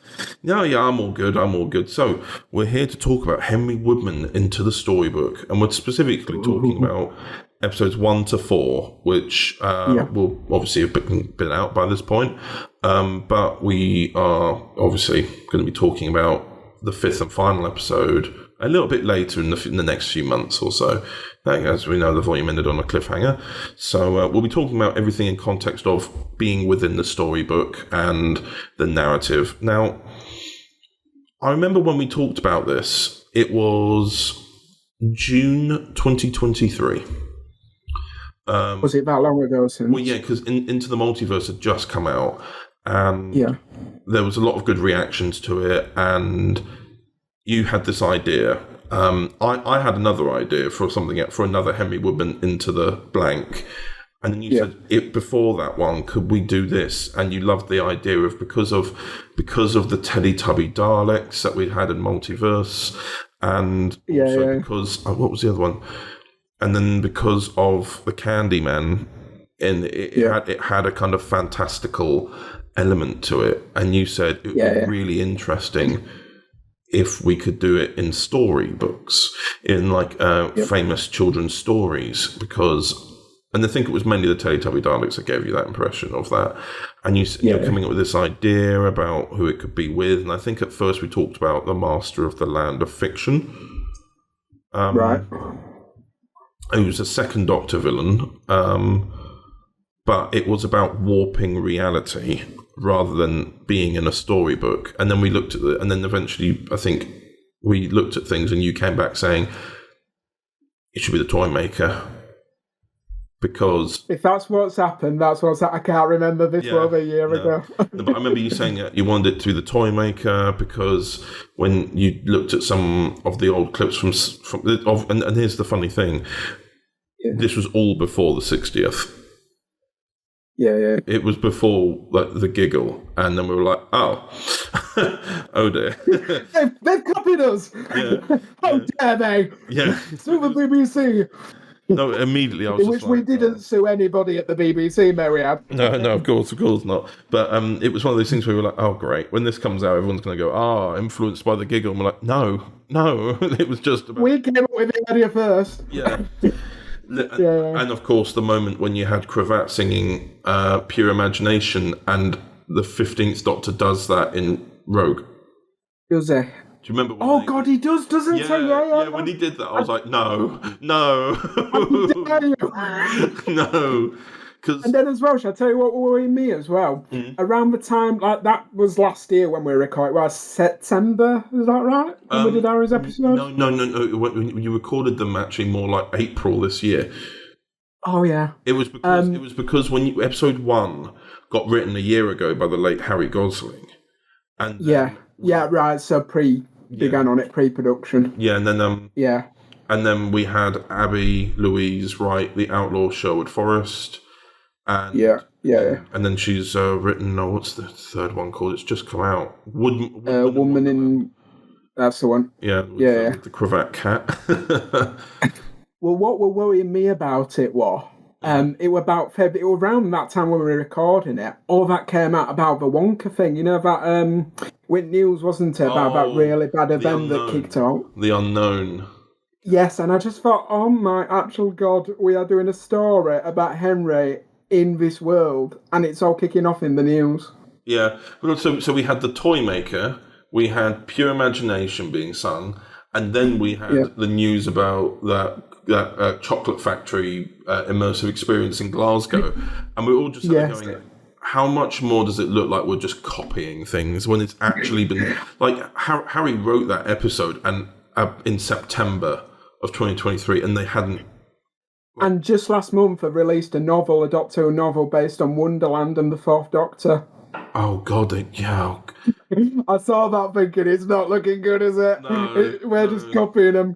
A: Yeah, I'm all good. So, we're here to talk about Henry Woodman into the Storybook, and we're specifically talking about episodes 1 to 4, which will obviously have been out by this point, but we are obviously going to be talking about the 5th and final episode a little bit later in the next few months or so. As we know, the volume ended on a cliffhanger. So we'll be talking about everything in context of being within the storybook and the narrative. Now, I remember when we talked about this, it was June 2023.
M: Was it that long ago since?
A: Well, yeah, because Into the Multiverse had just come out, and there was a lot of good reactions to it, and you had this idea. I had another idea for another Henry Woodman into the blank, and then you said before that one, could we do this? And you loved the idea of because of the Teletubby Daleks that we had in Multiverse, and because what was the other one? And then because of the Candyman, and it had a kind of fantastical element to it, and you said it would be really interesting if we could do it in storybooks, in famous children's stories, and I think it was mainly the Teletubby Daleks that gave you that impression of that. And you're coming up with this idea about who it could be with, and I think at first we talked about the Master of the Land of Fiction.
M: Right.
A: Who was a second Doctor villain, but it was about warping reality rather than being in a storybook. And then we looked at and then eventually I think we looked at things, and you came back saying it should be the Toy Maker. because
M: if that's what's happened, that's what's happened. I can't remember this over a year ago.
A: No, but I remember you saying that you wanted it to be the toy maker because when you looked at some of the old clips and here's the funny thing, this was all before the 60th.
M: Yeah.
A: It was before like the giggle, and then we were like, oh dear.
M: They've copied us. How dare they?
A: Yeah.
M: Sue the BBC.
A: No, immediately I was
M: In which we didn't sue anybody at the BBC, Mary-Ann.
A: No, of course not. But it was one of those things where we were like, oh, great. When this comes out, everyone's going to go, influenced by the giggle. And we're like, no. It was just about...
M: We came up with the idea first.
A: Yeah. And of course, the moment when you had Cravat singing Pure Imagination and the 15th Doctor does that in Rogue.
M: Does he?
A: Do you remember?
M: Oh God, he does, doesn't he? Yeah.
A: When he did that, I was like, no, no.
M: And then as well, shall I tell you what worried me as well? Around the time, like that was last year when we recorded. Well, September, is that right? When we did Harry's episode?
A: No. When you recorded them actually more like April this year.
M: Oh yeah.
A: It was because when episode 1 got written a year ago by the late Harry Gosling, and
M: right. So began on it pre-production.
A: Yeah, and then and then we had Abby Louise write the Outlaw Sherwood Forest, and and then she's written. Oh, what's the third one called? It's just come out.
M: Woman in. That's the one.
A: Yeah. The Cravat Cat.
M: Well, what were worrying me about it was, it was about February. It was around that time when we were recording it. All that came out about the Wonka thing. You know that with news, wasn't it? About that really bad event that kicked out.
A: The Unknown.
M: Yes, and I just thought, oh my actual God, we are doing a story about Henry in this world, and it's all kicking off in the news.
A: Yeah, so we had the toy maker, we had Pure Imagination being sung, and then we had the news about that chocolate factory immersive experience in Glasgow, and we're all just going, how much more does it look like we're just copying things when it's actually been like Harry wrote that episode and in September of 2023, and they hadn't.
M: And just last month, they released a Doctor Who novel based on Wonderland and the Fourth Doctor.
A: Oh God,
M: I saw that thinking it's not looking good, is it? We're just copying them.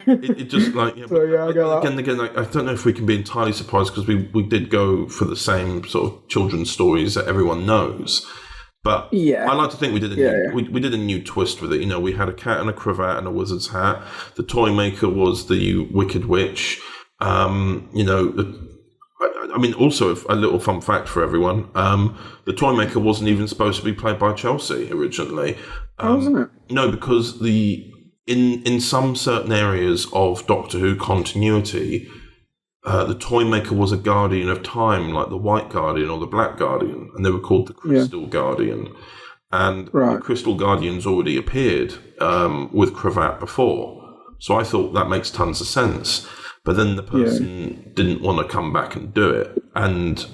A: It just like again, like, I don't know if we can be entirely surprised because we did go for the same sort of children's stories that everyone knows. But I like to think we did we did a new twist with it. You know, we had a cat and a cravat and a wizard's hat. The toy maker was the Wicked Witch. You know, I mean, also a little fun fact for everyone: the toy maker wasn't even supposed to be played by Chelsea originally.
M: Wasn't it?
A: No, because in some certain areas of Doctor Who continuity, the toy maker was a guardian of time, like the White Guardian or the Black Guardian, and they were called the Crystal Guardian. And the Crystal Guardian's already appeared with Cravat before, so I thought that makes tons of sense. But then the person didn't want to come back and do it, and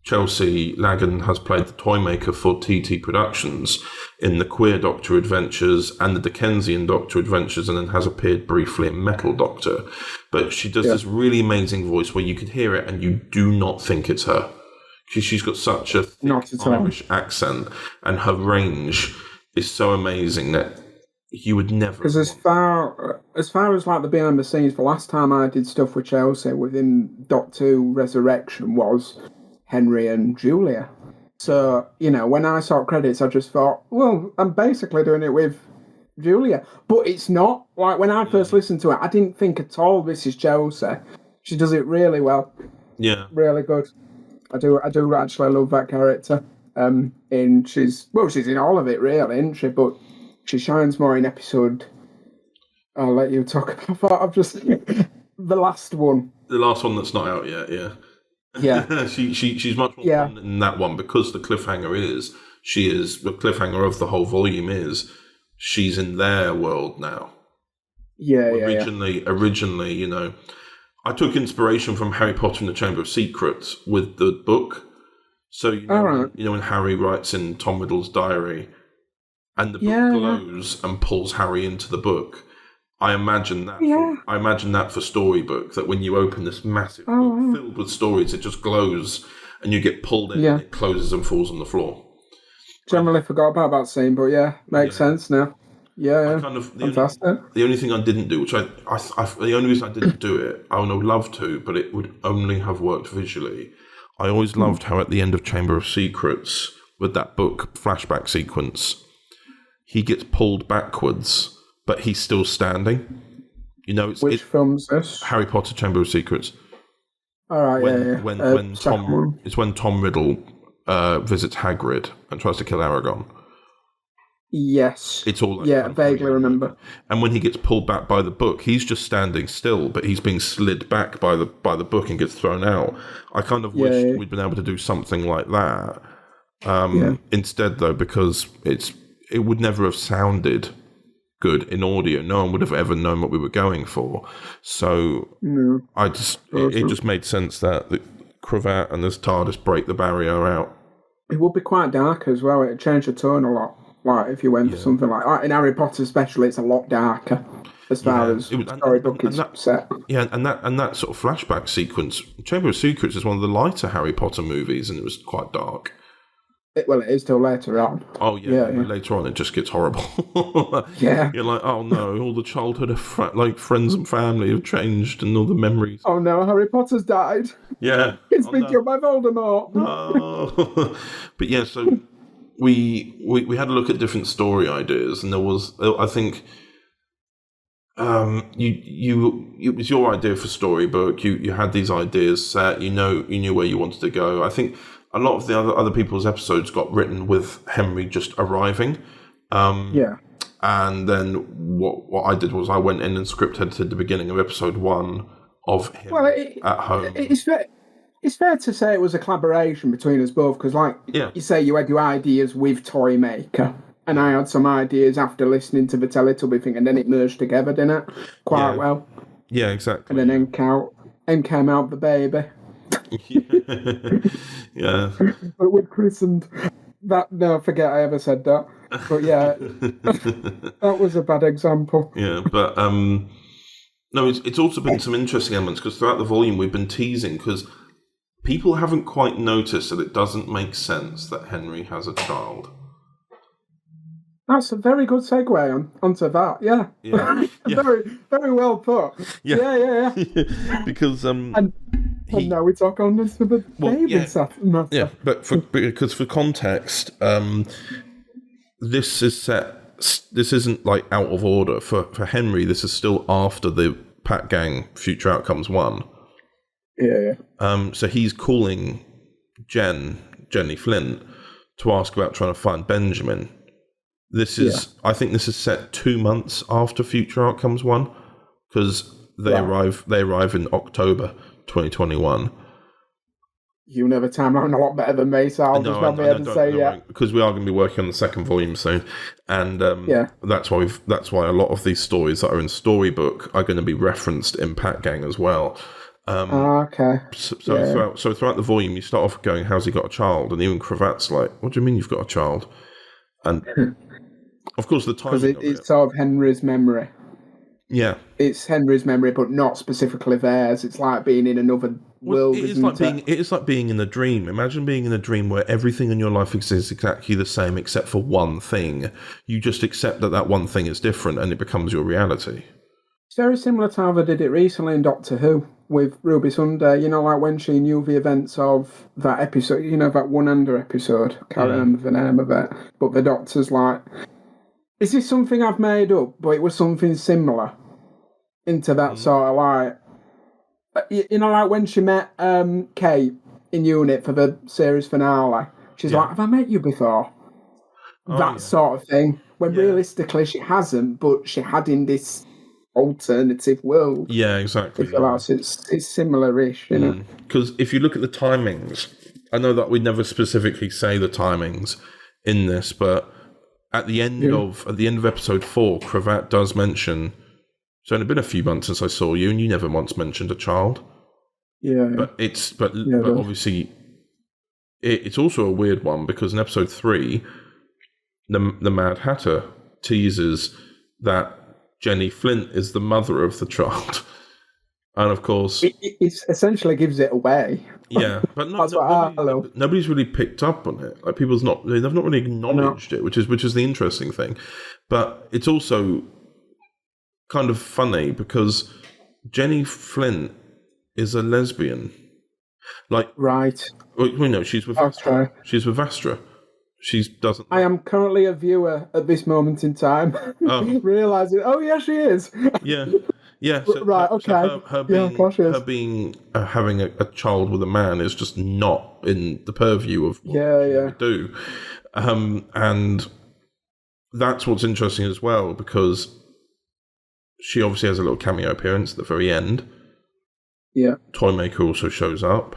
A: Chelsea Lagan has played the toy maker for TT Productions in the Queer Doctor Adventures and the Dickensian Doctor Adventures, and then has appeared briefly in Metal Doctor. But she does this really amazing voice where you could hear it and you do not think it's her. She's got such a thick Irish accent, and her range is so amazing that you would never.
M: Because as far as like the behind the scenes, the last time I did stuff with Chelsea within Doctor Who Resurrection was Henry and Julia. So, you know, when I saw credits, I just thought, well, I'm basically doing it with Julia. But it's not. Like, when I first listened to it, I didn't think at all this is Chelsea. She does it really well.
A: Yeah.
M: Really good. I do actually love that character. And she's in all of it, really, isn't she? But she shines more in episode. I'll let you talk about. I'm just the last one.
A: The last one that's not out yet.
M: Yeah.
A: she's much more fun in that one because the cliffhanger is the cliffhanger of the whole volume is she's in their world now. Originally, you know, I took inspiration from Harry Potter and the Chamber of Secrets with the book. So you know when Harry writes in Tom Riddle's diary, and the book glows and pulls Harry into the book. I imagine that for Storybook, that when you open this massive book filled with stories, it just glows and you get pulled in and it closes and falls on the floor.
M: Generally forgot about that scene, but makes sense now. Yeah, fantastic.
A: The only thing I didn't do, which the only reason I didn't do it, I would have loved to, but it would only have worked visually. I always loved how at the end of Chamber of Secrets, with that book flashback sequence, he gets pulled backwards, but he's still standing. You know,
M: which film's this?
A: Harry Potter Chamber of Secrets.
M: All right,
A: when Tom Riddle visits Hagrid and tries to kill Aragorn.
M: Yes.
A: It's all
M: vaguely remember.
A: And when he gets pulled back by the book, he's just standing still, but he's being slid back by the book and gets thrown out. I kind of wish we'd been able to do something like that. Instead, though, because it would never have sounded good in audio. No one would have ever known what we were going for. So it just made sense that the Cravat and this TARDIS break the barrier out.
M: It would be quite dark as well. It'd change the tone a lot. Like if you went for something like that. In Harry Potter especially, it's a lot darker as far as Storybook is set.
A: Yeah, and that sort of flashback sequence, Chamber of Secrets is one of the lighter Harry Potter movies, and it was quite dark.
M: It is till later on.
A: Oh yeah. Later on it just gets horrible. You're like, oh no, all the childhood friends and family have changed, and all the memories.
M: Oh no, Harry Potter's died.
A: Yeah,
M: it's been killed by Voldemort.
A: No. But yeah, so we had a look at different story ideas, and there was, I think, it was your idea for Storybook. You had these ideas set. You knew where you wanted to go. I think a lot of the other people's episodes got written with Henry just arriving. And then what I did was I went in and script edited the beginning of episode 1 of him at home.
M: It's fair to say it was a collaboration between us both, because you say you had your ideas with Toymaker, and I had some ideas after listening to the Teletubby thing, and then it merged together, didn't it? Quite well.
A: Yeah, exactly.
M: And then M came out the baby.
A: Yeah.
M: But we'd christened that. No, forget I ever said that. But yeah, that was a bad example.
A: Yeah, but no, it's also been some interesting elements, because throughout the volume we've been teasing, because people haven't quite noticed that it doesn't make sense that Henry has a child.
M: That's a very good segue onto that. Yeah. Very, very well put. Yeah.
A: Because
M: and now we talk on this with a baby matter.
A: Yeah, because for context, this isn't like out of order for Henry. This is still after the Pat Gang Future Outcomes 1.
M: Yeah.
A: So he's calling Jenny Flint to ask about trying to find Benjamin. I think this is set 2 months after Future Outcomes 1, because they arrive in October 2021.
M: You know the timeline a lot better than me, so I'll just not be able to say
A: because we are going to be working on the second volume soon, and that's why a lot of these stories that are in Storybook are going to be referenced in Pat Gang as well.
M: Okay.
A: So throughout the volume, you start off going, "How's he got a child?" And even Cravat's like, "What do you mean you've got a child?" And of course, the time
M: because it's sort of Henry's memory.
A: Yeah,
M: it's Henry's memory, but not specifically theirs. It's like being in another world.
A: It is like being in a dream. Imagine being in a dream where everything in your life exists exactly the same except for one thing. You just accept that one thing is different, and it becomes your reality.
M: It's very similar to how they did it recently in Doctor Who with Ruby Sunday. You know, like when she knew the events of that episode. You know, that One Under episode. Can't remember the name of it, but the Doctor's like, "Is this something I've made up?" But it was something similar. Into that sort of like, you know, like when she met Kate in unit for the series finale, she's like, "Have I met you before?" That sort of thing. When realistically she hasn't, but she had in this alternative world.
A: Yeah, exactly.
M: It's similar-ish, you know.
A: Because if you look at the timings, I know that we never specifically say the timings in this, but at the end of episode 4, Cravat does mention, "It's only been a few months since I saw you, and you never once mentioned a child." But obviously, it's also a weird one, because in episode 3, the Mad Hatter teases that Jenny Flint is the mother of the child. And of course,
M: it essentially gives it away.
A: Yeah, but nobody's really picked up on it. Like they've not really acknowledged it, which is the interesting thing. But it's also kind of funny because Jenny Flint is a lesbian. Like
M: right.
A: We know she's with Astra.
M: Okay.
A: She's with Astra. She doesn't.
M: I am currently a viewer at this moment in time, realizing. Oh yeah, she is.
A: Yeah. Yeah, so
M: right. Okay.
A: Her being having a child with a man is just not in the purview of what she would do, and that's what's interesting as well because she obviously has a little cameo appearance at the very end.
M: Yeah,
A: Toymaker also shows up,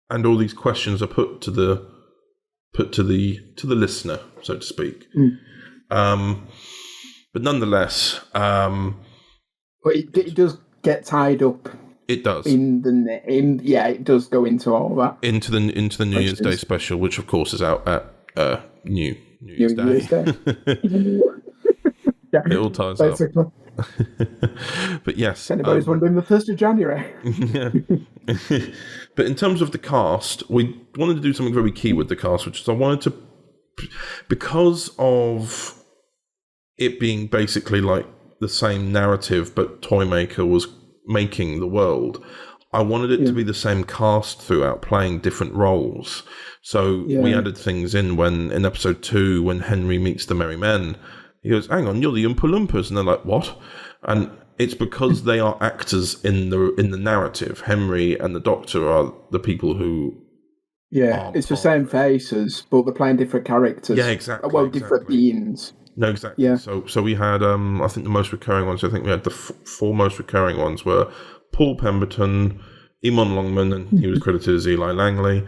A: and all these questions are put to the listener, so to speak. But nonetheless.
M: But it does get tied up.
A: It does.
M: It does go into all that.
A: Into the New Year's Day special, which of course is out at New Year's Day.
M: Yeah,
A: it all ties
M: basically.
A: up. But yes,
M: anybody's wondering, the 1st of January.
A: Yeah. But in terms of the cast, we wanted to do something very key with the cast, which is I wanted to, because of it being basically like the same narrative, but Toymaker was making the world. I wanted it to be the same cast throughout, playing different roles. So we added things in in episode 2, when Henry meets the Merry Men, he goes, "Hang on, you're the Oompa Loompas," and they're like, "What?" And it's because they are actors in the narrative. Henry and the Doctor are the people who.
M: Yeah, it's the same faces, but they're playing different characters.
A: Yeah, exactly.
M: Well, different beings.
A: No, exactly. Yeah. So we had, I think the most recurring ones, I think we had the 4 most recurring ones were Paul Pemberton, Eamon Longman, and he was credited as Eli Langley.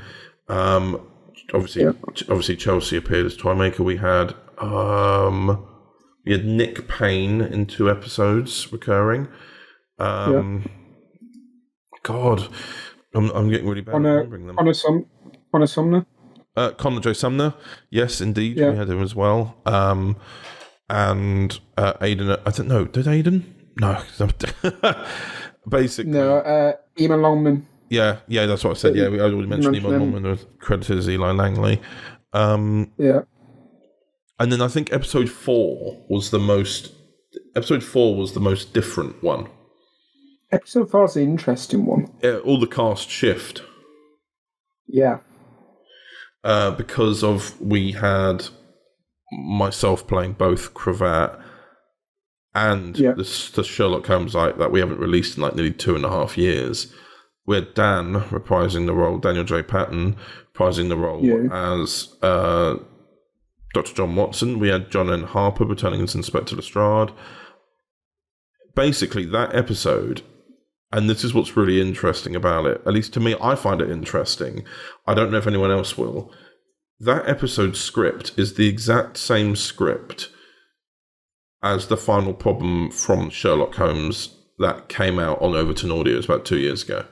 A: Obviously Chelsea appeared as Toymaker. We had Nick Payne in 2 episodes recurring. God, I'm getting really bad at remembering them.
M: Connor Sumner.
A: Connor J. Sumner, yes, indeed, we had him as well. And Aidan, I don't know, did Aidan? No, basically.
M: No, Eamon Longman.
A: Yeah, that's what I said. Yeah, I already mentioned Eamon Longman, credited as Eli Langley.
M: Yeah.
A: And then I think episode 4 was the most different one.
M: Episode 4 is the interesting one.
A: All the cast shift.
M: Yeah.
A: Because we had myself playing both Cravat and the Sherlock Holmes that we haven't released in like nearly 2.5 years. We had Dan reprising the role, Daniel J. Patton reprising the role as Dr. John Watson. We had John N. Harper returning as Inspector Lestrade. Basically, that episode, and this is what's really interesting about it, at least to me, I find it interesting. I don't know if anyone else will. That episode's script is the exact same script as the final problem from Sherlock Holmes that came out on Overton Audios about 2 years ago.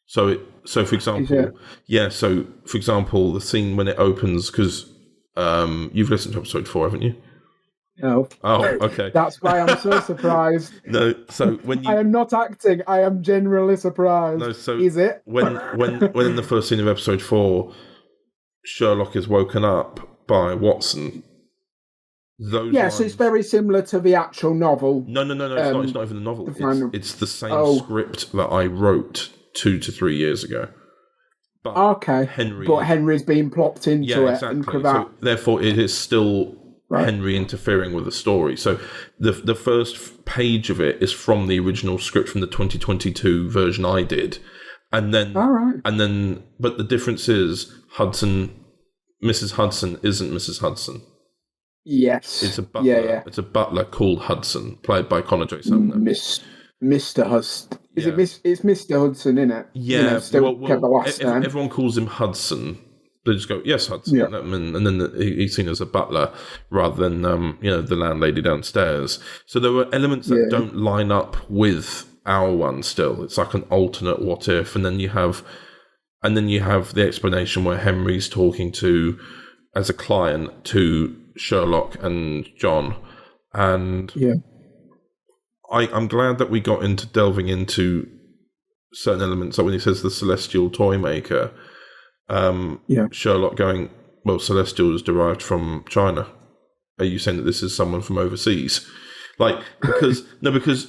A: So for example, the scene when it opens, because you've listened to episode 4, haven't you?
M: No.
A: Oh, okay.
M: That's why I'm so surprised.
A: No, so when
M: I am not acting, I am genuinely surprised.
A: No, so
M: is it?
A: when in the first scene of episode 4, Sherlock is woken up by Watson. Those lines...
M: so it's very similar to the actual novel.
A: No, it's not even the novel. It's the same script that I wrote 2 to 3 years ago. But
M: Henry's being plopped into it and Cravat.
A: So therefore, it is still Henry interfering with the story. So the first page of it is from the original script from the 2022 version I did. And then, but the difference is Mrs. Hudson isn't Mrs. Hudson.
M: Yes.
A: It's a butler. Yeah. It's a butler called Hudson, played by Connor J. Sumner.
M: Mr. Hudson. It's Mr. Hudson, isn't it?
A: Yeah.
M: Kept the last name.
A: Everyone calls him Hudson. They just go, yes, Hudson. Yeah. And then he's seen as a butler rather than, the landlady downstairs. So there were elements that don't line up with our one still. It's like an alternate what if. And then you have the explanation where Henry's talking as a client to Sherlock and John. And
M: yeah.
A: I'm glad that we got into delving into certain elements, like when he says the Celestial Toy Maker, Sherlock going, well, Celestial is derived from China. Are you saying that this is someone from overseas? Like, because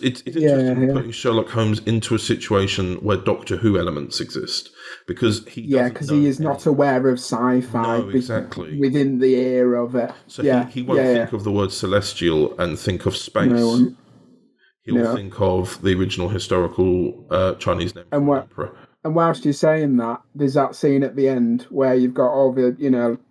A: it's interesting putting Sherlock Holmes into a situation where Doctor Who elements exist, because he
M: is not aware of sci-fi
A: exactly
M: within the era of it.
A: So he won't think of the word celestial and think of space.
M: No.
A: He'll think of the original historical Chinese name for emperor.
M: And whilst you're saying that, there's that scene at the end where you've got all the,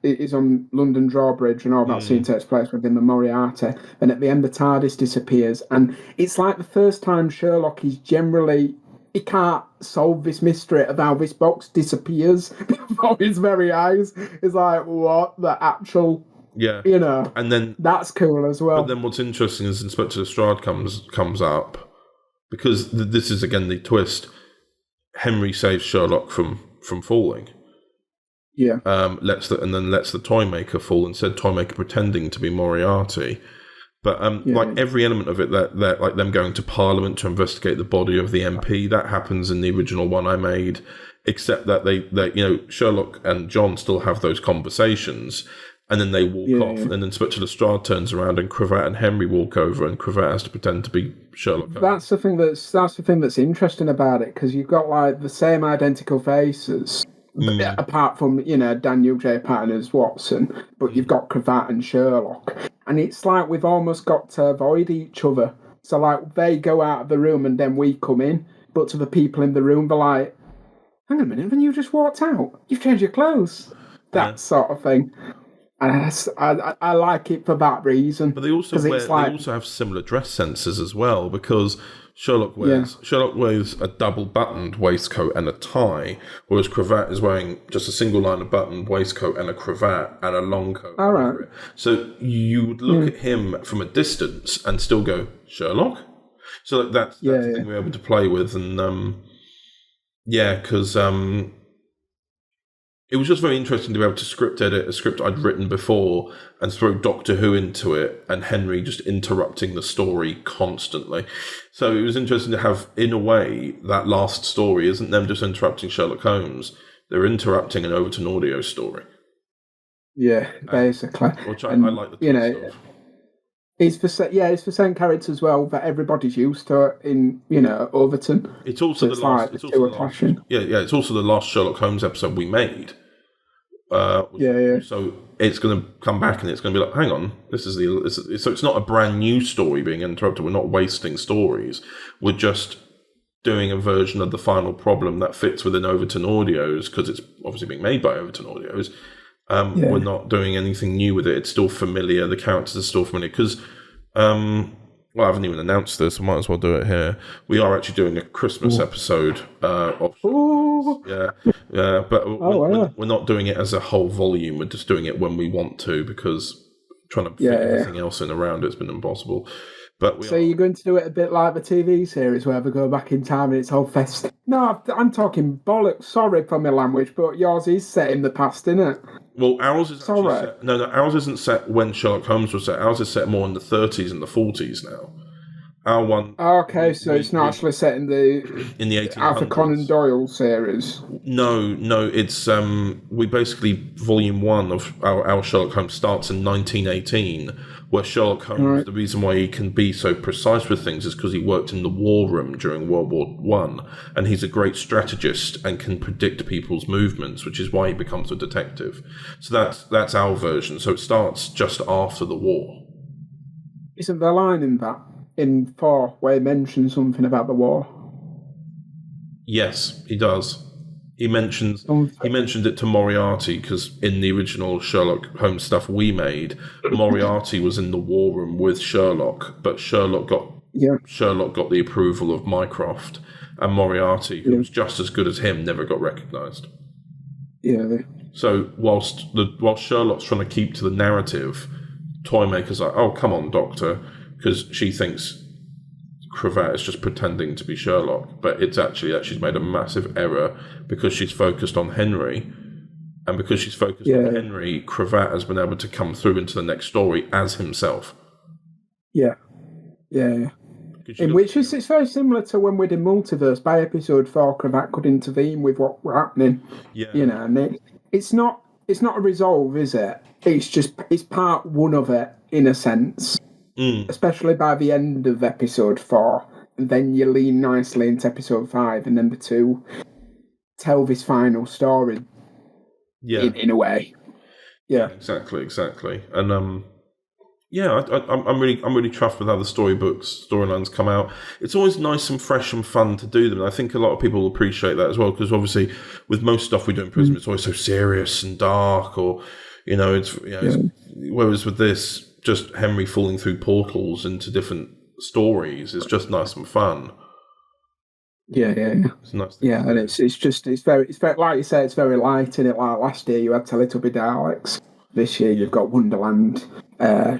M: it's on London Drawbridge, and all that scene takes place within the Moriarty. And at the end, the TARDIS disappears. And it's like the first time Sherlock is generally, he can't solve this mystery of how this box disappears before his very eyes. It's like, what? The actual...
A: Yeah, and then
M: that's cool as well.
A: But then what's interesting is Inspector Lestrade comes up, because this is again the twist. Henry saves Sherlock from falling.
M: Yeah.
A: Lets the toy maker fall, and said toy maker pretending to be Moriarty. But like every element of it, that like them going to Parliament to investigate the body of the MP, that happens in the original one I made, except that they Sherlock and John still have those conversations. And then they walk off, and then Inspector Lestrade turns around, and Cravat and Henry walk over, and Cravat has to pretend to be Sherlock Holmes.
M: That's the thing that's interesting about it, because you've got like the same identical faces, apart from Daniel J. Patton as Watson, but you've got Cravat and Sherlock, and it's like we've almost got to avoid each other. So like they go out of the room, and then we come in, but to the people in the room, they're like, "Hang on a minute, haven't you just walked out? You've changed your clothes." That sort of thing. And I like it for that reason.
A: But they also have similar dress senses as well, because Sherlock wears a double-buttoned waistcoat and a tie, whereas Cravat is wearing just a single line of buttoned waistcoat and a cravat and a long coat.
M: All right.
A: So you would look at him from a distance and still go, Sherlock? So that's the thing we're able to play with, and because it was just very interesting to be able to script edit a script I'd written before and throw Doctor Who into it, and Henry just interrupting the story constantly. So it was interesting to have, in a way, that last story isn't them just interrupting Sherlock Holmes, they're interrupting an Overton Audio story.
M: Yeah, basically.
A: Which I like the twist of.
M: It's for certain characters as well that everybody's used to in Overton.
A: It's also the last. It's also the last Sherlock Holmes episode we made. So it's going to come back and it's going to be like, hang on, so it's not a brand new story being interrupted. We're not wasting stories. We're just doing a version of the final problem that fits within Overton Audios, because it's obviously being made by Overton Audios. We're not doing anything new with it. It's still familiar. The characters are still familiar. Because, I haven't even announced this. I might as well do it here. We are actually doing a Christmas episode of but we're not doing it as a whole volume. We're just doing it when we want to, because trying to fit everything else in around it's been impossible. But
M: you're going to do it a bit like the TV series where they go back in time and it's all festive? No, I'm talking bollocks. Sorry for my language, but yours is set in the past, isn't it?
A: Well, ours is actually set. No, ours isn't set when Sherlock Holmes was set. Ours is set more in the 30s and the 40s now. Our one.
M: Okay, so it's not actually set in the
A: 1800s.
M: Arthur Conan Doyle series.
A: No, it's we basically volume 1 of our Sherlock Holmes starts in 1918, where Sherlock Holmes, the reason why he can be so precise with things is because he worked in the war room during World War One, and he's a great strategist and can predict people's movements, which is why he becomes a detective. So that's our version. So it starts just after the war.
M: Isn't there a line in that? In 4, where he mentions something about the war?
A: Yes, he does. He mentioned it to Moriarty, because in the original Sherlock Holmes stuff we made, Moriarty was in the war room with Sherlock, but Sherlock got the approval of Mycroft, and Moriarty, who was just as good as him, never got recognised.
M: Yeah.
A: So whilst Sherlock's trying to keep to the narrative, Toymaker's like, "Oh, come on, Doctor," because she thinks Cravat is just pretending to be Sherlock, but it's actually that she's made a massive error because she's focused on Henry, and because she's focused on Henry, Cravat has been able to come through into the next story as himself.
M: Yeah. In which it's very similar to when we did Multiverse. By episode 4, Cravat could intervene with what were happening.
A: Yeah.
M: And it's not a resolve, is it? It's part one of it, in a sense. Especially by the end of episode 4. And then you lean nicely into episode 5, and then the two tell this final story.
A: Yeah.
M: In a way. Yeah.
A: Exactly. And I'm really chuffed with how the storylines come out. It's always nice and fresh and fun to do them. And I think a lot of people will appreciate that as well, because obviously with most stuff we do in Prism, it's always so serious and dark, or whereas with this, just Henry falling through portals into different stories is just nice and fun.
M: Yeah.
A: It's nice.
M: And it's very like you say, it's very light in it. Like last year you had Teletubby Daleks. This year you've got Wonderland,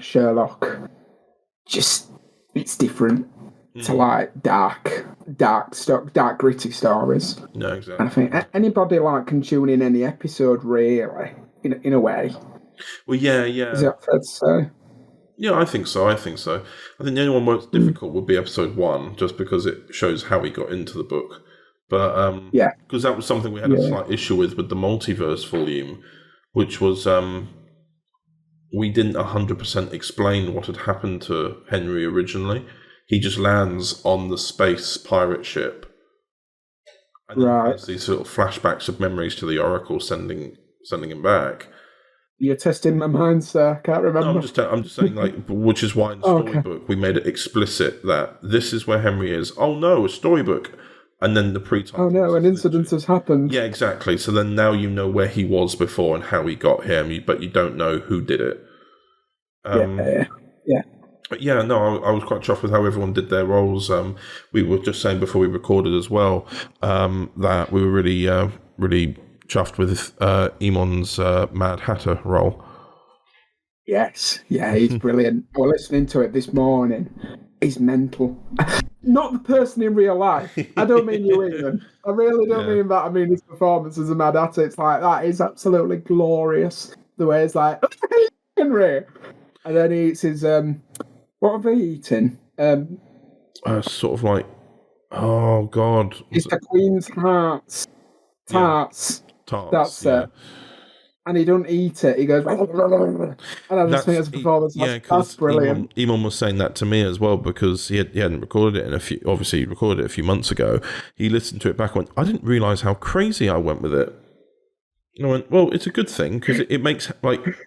M: Sherlock. Just it's different to like dark, gritty stories.
A: No, exactly.
M: And I think anybody can tune in any episode really, in a way.
A: Well, yeah.
M: Is that fair to say?
A: Yeah, I think so. I think the only one where it's difficult would be episode 1, just because it shows how he got into the book. But because that was something we had a slight issue with the multiverse volume, which was we didn't 100% explain what had happened to Henry originally. He just lands on the space pirate ship, and then has these sort of flashbacks of memories to the Oracle sending him back.
M: You're testing my mind, sir. Can't remember.
A: No, I'm just saying, which is why in Storybook we made it explicit that this is where Henry is. Oh no, a storybook, and then the pre-title.
M: Oh no, an incident has happened.
A: Yeah, exactly. So then now you know where he was before and how he got here, but you don't know who did it.
M: Yeah.
A: But yeah, no, I was quite chuffed with how everyone did their roles. We were just saying before we recorded as well that we were really chuffed with Eamon's Mad Hatter role.
M: Yes, yeah, he's brilliant. I was listening to it this morning. He's mental. Not the person in real life. I don't mean you, Ian. I really don't mean that. I mean his performance as a Mad Hatter. It's like that is absolutely glorious. The way it's like Henry, and then he eats his what are they eating?
A: Sort of like, oh god,
M: it's the Queen's tarts. That's it. And he don't eat it. He goes, and I just think it's a performance. That's brilliant.
A: Eamon was saying that to me as well, because he hadn't recorded it obviously he recorded it a few months ago. He listened to it back and went, I didn't realise how crazy I went with it. And I went, well, it's a good thing, because it makes,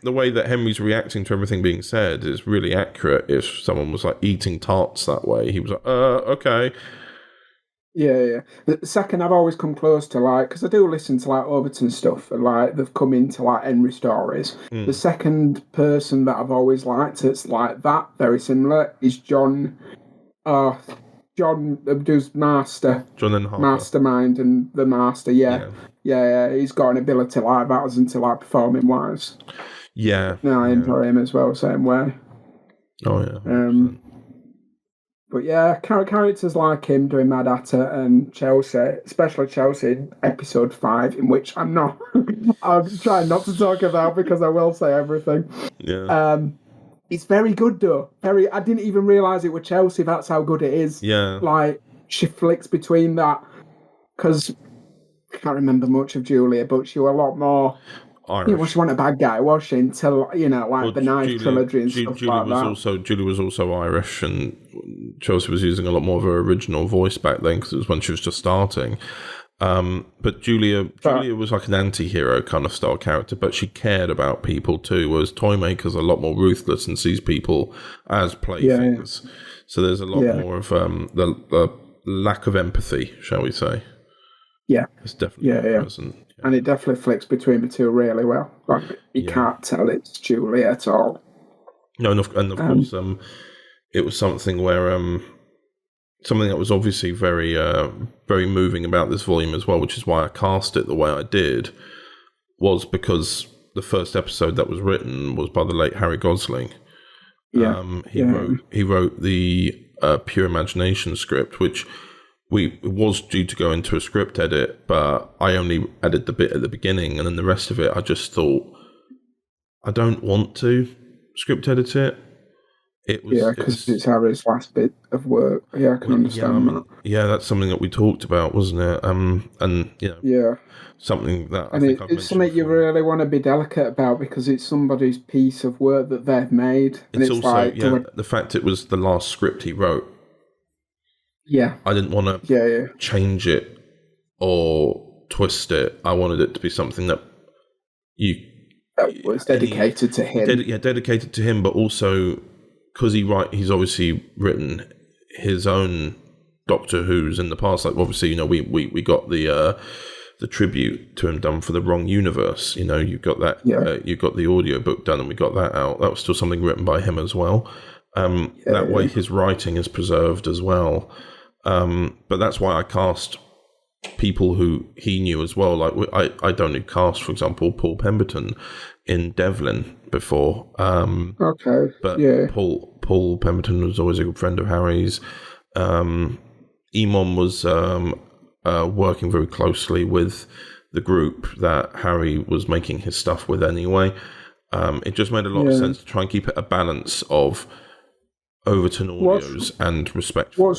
A: the way that Henry's reacting to everything being said is really accurate. If someone was, eating tarts that way, he was like, okay.
M: Yeah. The second I've always come close to, because I do listen to, Overton stuff, and, they've come into, Henry stories. The second person that I've always liked that's like that, very similar, is John does Master.
A: John and Harper.
M: Mastermind and the Master, yeah. He's got an ability like that, hasn't he, performing-wise.
A: Yeah.
M: No, I enjoy him as well, same way.
A: Oh, yeah.
M: But yeah, characters like him doing Mad Hatter and Chelsea, especially Chelsea in episode 5, in which I'm trying not to talk about because I will say everything.
A: Yeah.
M: It's very good though. I didn't even realise it was Chelsea. That's how good it is.
A: Yeah.
M: She flicks between that, because I can't remember much of Julia, but she was a lot more Irish. She wasn't a bad guy, was she? Until the Knife trilogy and stuff like that.
A: Julie was also Irish, and Chelsea was using a lot more of her original voice back then, because it was when she was just starting. But Julia was like an anti-hero kind of style character, but she cared about people too, whereas Toymaker's a lot more ruthless and sees people as playthings. Yeah. So there's a lot more of the lack of empathy, shall we say.
M: Yeah.
A: It's definitely present.
M: And it definitely flicks between the two really well. You can't tell it's Julia at all.
A: No, and of course, it was something where something that was obviously very, very moving about this volume as well, which is why I cast it the way I did, was because the first episode that was written was by the late Harry Gosling.
M: Yeah.
A: He wrote the Pure Imagination script, which was due to go into a script edit, but I only added the bit at the beginning, and then the rest of it I just thought, I don't want to script edit it. It was,
M: yeah, because it's Harry's last bit of work. Yeah, I can understand that.
A: Yeah, that's something that we talked about, wasn't it? And
M: yeah,
A: something that I
M: and
A: think I've
M: it's
A: mentioned
M: something you
A: before.
M: really want to be delicate about because it's somebody's piece of work that they've made, and
A: It's
M: it's
A: also
M: like,
A: the fact it was the last script he wrote.
M: Yeah,
A: I didn't want to change it or twist it. I wanted it to be something that
M: was dedicated to him.
A: Dedicated to him, but also because he's obviously written his own Doctor Who's in the past. Like obviously, we got the tribute to him done for the Wrong Universe. You got that. You got the audiobook done, and we got that out. That was still something written by him as well. That way, his writing is preserved as well. But that's why I cast people who he knew as well. Like I'd only cast, for example, Paul Pemberton in Devlin before.
M: Okay.
A: But Paul Pemberton was always a good friend of Harry's. Eamon was working very closely with the group that Harry was making his stuff with anyway. It just made a lot of sense to try and keep it a balance of Overton Audios and respectful.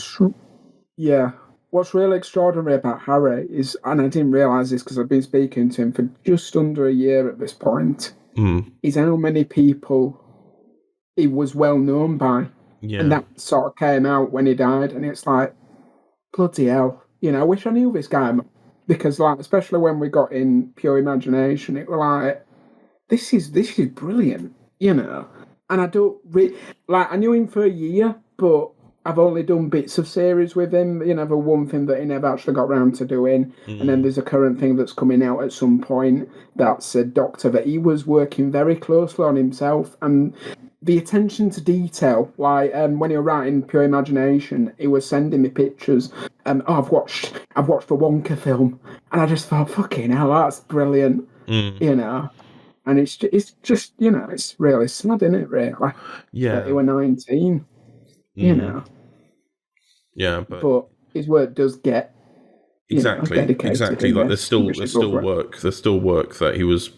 M: What's really extraordinary about Harry is, and I didn't realise this because I've been speaking to him for just under a year at this point, is how many people he was well known by.
A: Yeah.
M: And that sort of came out when he died, and it's like, bloody hell. I wish I knew this guy, because like, especially when we got in Pure Imagination, it was like, this is brilliant, And I don't I knew him for a year, but I've only done bits of series with him. The one thing that he never actually got round to doing, and then there's a current thing that's coming out at some point. That's a Doctor that he was working very closely on himself, and the attention to detail. Like when he was writing Pure Imagination, he was sending me pictures. I've watched the Wonka film, and I just thought, fucking hell, that's brilliant. And it's just it's really sad, isn't it? Really, that he was 19.
A: Yeah,
M: but his work does get
A: exactly. Like there's still work that he was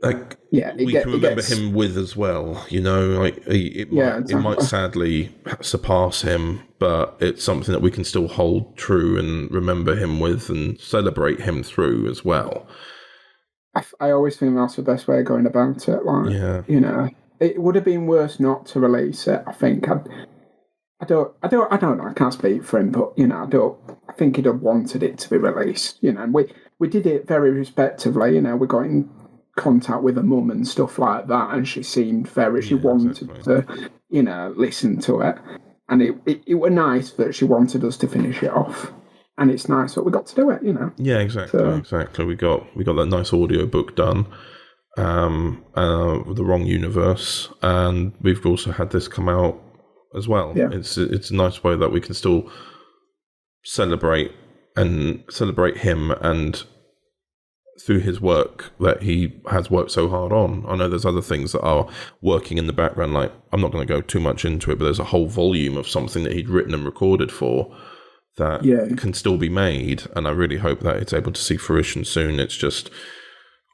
A: like.
M: Yeah,
A: we can remember him with as well. It might sadly surpass him, but it's something that we can still hold true and remember him with and celebrate him through as well.
M: I always think that's the best way of going about it. It would have been worse not to release it. I think. I don't know. I can't speak for him, but I think he'd have wanted it to be released. And we did it very respectively. We got in contact with her mum and stuff like that, and she seemed she wanted to, listen to it, and it was nice that she wanted us to finish it off, and it's nice that we got to do it.
A: Yeah, exactly. We got that nice audiobook done. The Wrong Universe, and we've also had this come out as well. It's a nice way that we can still celebrate him and through his work that he has worked so hard on. I know there's other things that are working in the background, like I'm not going to go too much into it, but there's a whole volume of something that he'd written and recorded for that can still be made, and I really hope that it's able to see fruition soon. It's just,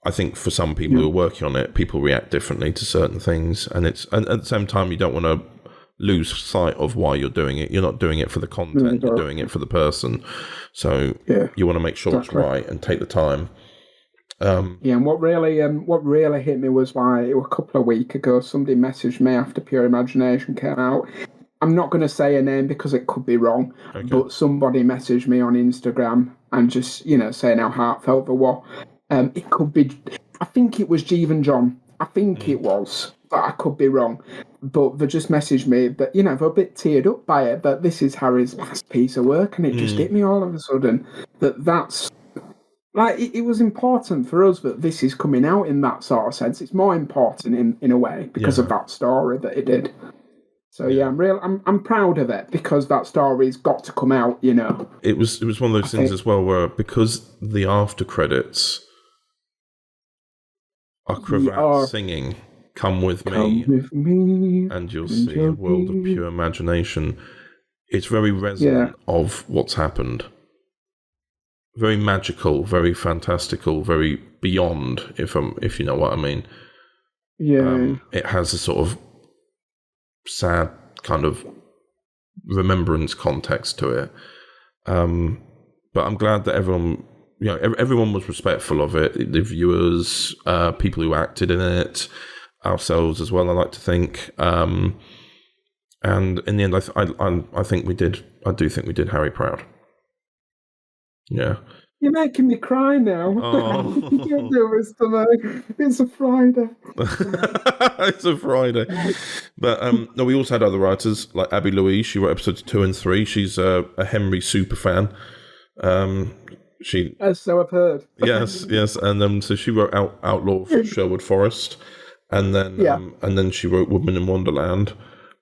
A: I think for some people who are working on it, people react differently to certain things, and at the same time, you don't want to lose sight of why you're doing it. You're not doing it for the content, you're doing it for the person. So you want to make sure it's right and take the time.
M: And what really hit me was like, it was a couple of weeks ago, somebody messaged me after Pure Imagination came out. I'm not going to say a name because it could be wrong, but somebody messaged me on Instagram and just, saying how heartfelt they were. It could be, I think it was Jeevan John. I think it was, but I could be wrong. But they just messaged me that, they're a bit teared up by it, that this is Harry's last piece of work, and it just hit me all of a sudden that's, like, it was important for us that this is coming out in that sort of sense. It's more important in a way because of that story that it did. So I'm proud of it because that story's got to come out,
A: It was one of those things as well where, because the after credits are Cravat singing Come With Me, and you'll see a world of pure imagination. It's very resonant of what's happened. Very magical, very fantastical, very beyond, if you know what I mean.
M: Yeah.
A: It has a sort of sad kind of remembrance context to it. But I'm glad that everyone, everyone was respectful of it. The viewers, people who acted in it, ourselves as well, I like to think. And in the end, I think we did. I do think we did Harry proud. Yeah.
M: You're making me cry now.
A: Oh.
M: Don't do this to me. It's a Friday.
A: It's a Friday. But no, we also had other writers like Abby Louise. She wrote episodes 2 and 3. She's a Henry super fan.
M: As so I've heard.
A: yes, and so she wrote Outlaw of Sherwood Forest, and then she wrote Woodman in Wonderland.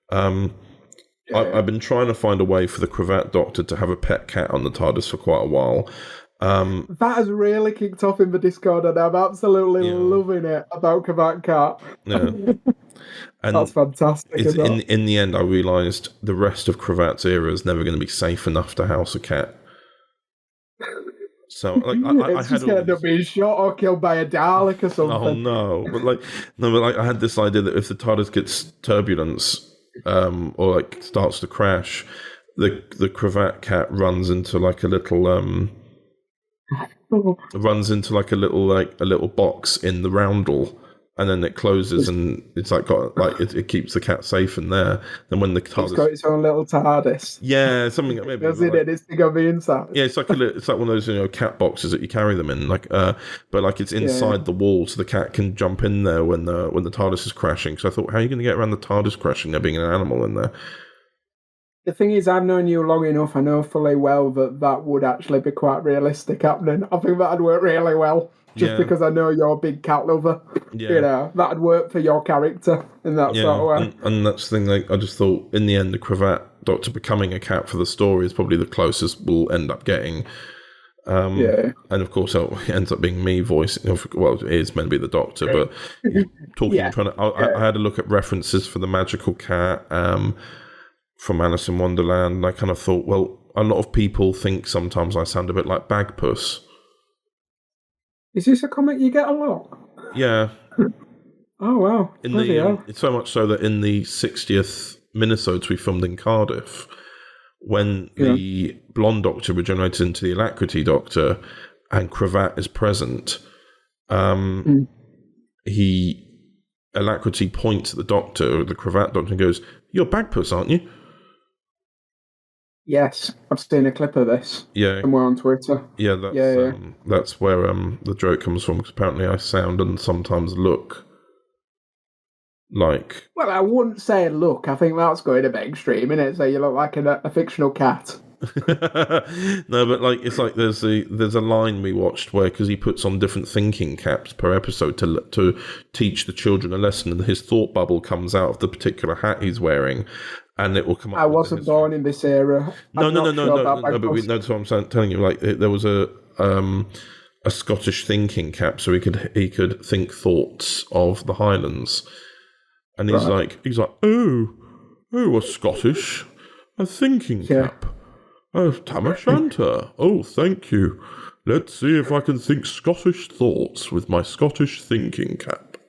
A: I've been trying to find a way for the Cravat Doctor to have a pet cat on the TARDIS for quite a while.
M: That has really kicked off in the Discord, and I'm absolutely loving it about Cravat Cat.
A: Yeah. And
M: that's fantastic.
A: In the end, I realised the rest of Cravat's era is never going to be safe enough to house a cat. So, I
M: it's just end up being shot or killed by a Dalek or something.
A: Oh no! But I had this idea that if the TARDIS gets turbulence, or starts to crash, the Cravat Cat runs into a little a little box in the roundel, and then it closes, and it's it keeps the cat safe in there. Then when the TARDIS,
M: it's got its own little TARDIS.
A: Yeah, something maybe.
M: Does it? It's big on the inside.
A: Yeah, it's like one of those cat boxes that you carry them in, but it's inside the wall, so the cat can jump in there when the TARDIS is crashing. So I thought, how are you going to get around the TARDIS crashing? There being an animal in there.
M: The thing is, I've known you long enough. I know fully well that would actually be quite realistic happening. I think that'd work really well. Just because I know you're a big cat lover. Yeah. That'd work for your character in that sort of way.
A: And that's the thing, I just thought, in the end, the Cravat Doctor becoming a cat for the story is probably the closest we'll end up getting. And of course, it ends up being me voicing. Well, it is meant to be the Doctor, but I had a look at references for the magical cat from Alice in Wonderland, and I kind of thought, well, a lot of people think sometimes I sound a bit like Bagpuss.
M: Is this a comment you get a lot?
A: Yeah.
M: Oh, wow.
A: It's so much so that in the 60th minisodes we filmed in Cardiff, when the blonde Doctor regenerates into the Alacrity Doctor and Cravat is present, Alacrity points at the Doctor, the Cravat Doctor, and goes, "You're Bagpuss, aren't you?"
M: Yes, I've seen a clip of this.
A: Yeah,
M: somewhere on Twitter.
A: Yeah, that's where the joke comes from. Because apparently, I sound and sometimes look like.
M: Well, I wouldn't say look. I think that's going a bit extreme, isn't it? So you look like a fictional cat.
A: No, but it's like there's a line we watched where, because he puts on different thinking caps per episode to teach the children a lesson, and his thought bubble comes out of the particular hat he's wearing. And it will come up.
M: I wasn't born in this era.
A: No. But that's what I'm telling you. There was a Scottish thinking cap, so he could think thoughts of the Highlands, and he's like, oh, a Scottish, a thinking cap, oh, Tam O'Shanter. Oh, thank you. Let's see if I can think Scottish thoughts with my Scottish thinking cap.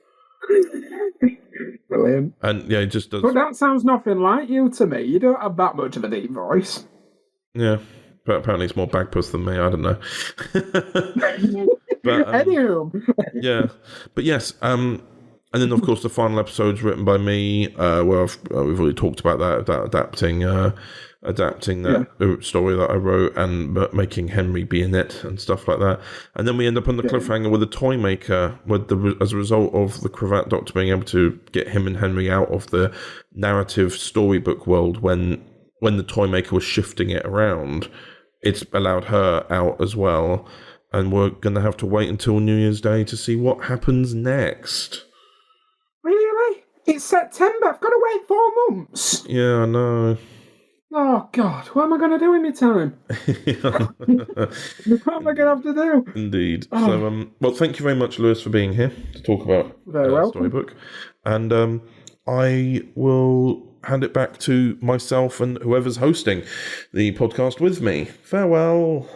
M: Brilliant.
A: And it just does.
M: But that sounds nothing like you to me. You don't have that much of a deep voice.
A: Yeah, but apparently it's more Bagpuss than me. I don't know. But
M: anywho.
A: Yeah, but yes. And then of course the final episode's written by me. Where we've already talked about that adapting that story that I wrote and making Henry be in it and stuff like that. And then we end up on the cliffhanger with the toy maker, as a result of the Cravat Doctor being able to get him and Henry out of the narrative storybook world. When the toy maker was shifting it around, it's allowed her out as well. And we're going to have to wait until New Year's Day to see what happens next.
M: Really? It's September. I've got to wait 4 months.
A: Yeah, I know.
M: Oh, God, what am I going to do in my time? What am I going to have to do?
A: Indeed. Oh. So, well, thank you very much, Lewis, for being here to talk about Storybook. And I will hand it back to myself and whoever's hosting the podcast with me. Farewell.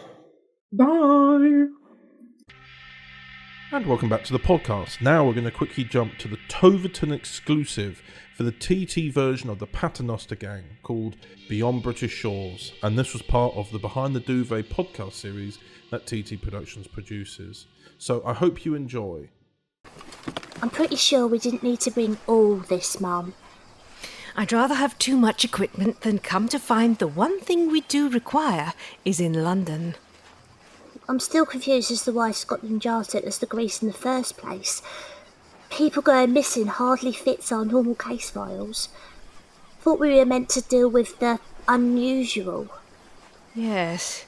M: Bye.
A: And welcome back to the podcast. Now we're going to quickly jump to the ToverTon Exclusive for the TT version of the Paternoster Gang called Beyond British Shores, and this was part of the Behind the Duvet podcast series that TT Productions produces. So I hope you enjoy.
K: I'm pretty sure we didn't need to bring all this, Mum.
N: I'd rather have too much equipment than come to find the one thing we do require is in London.
K: I'm still confused as to why Scotland Yard sent us to Greece in the first place. People going missing hardly fits our normal case files. Thought we were meant to deal with the unusual.
N: Yes,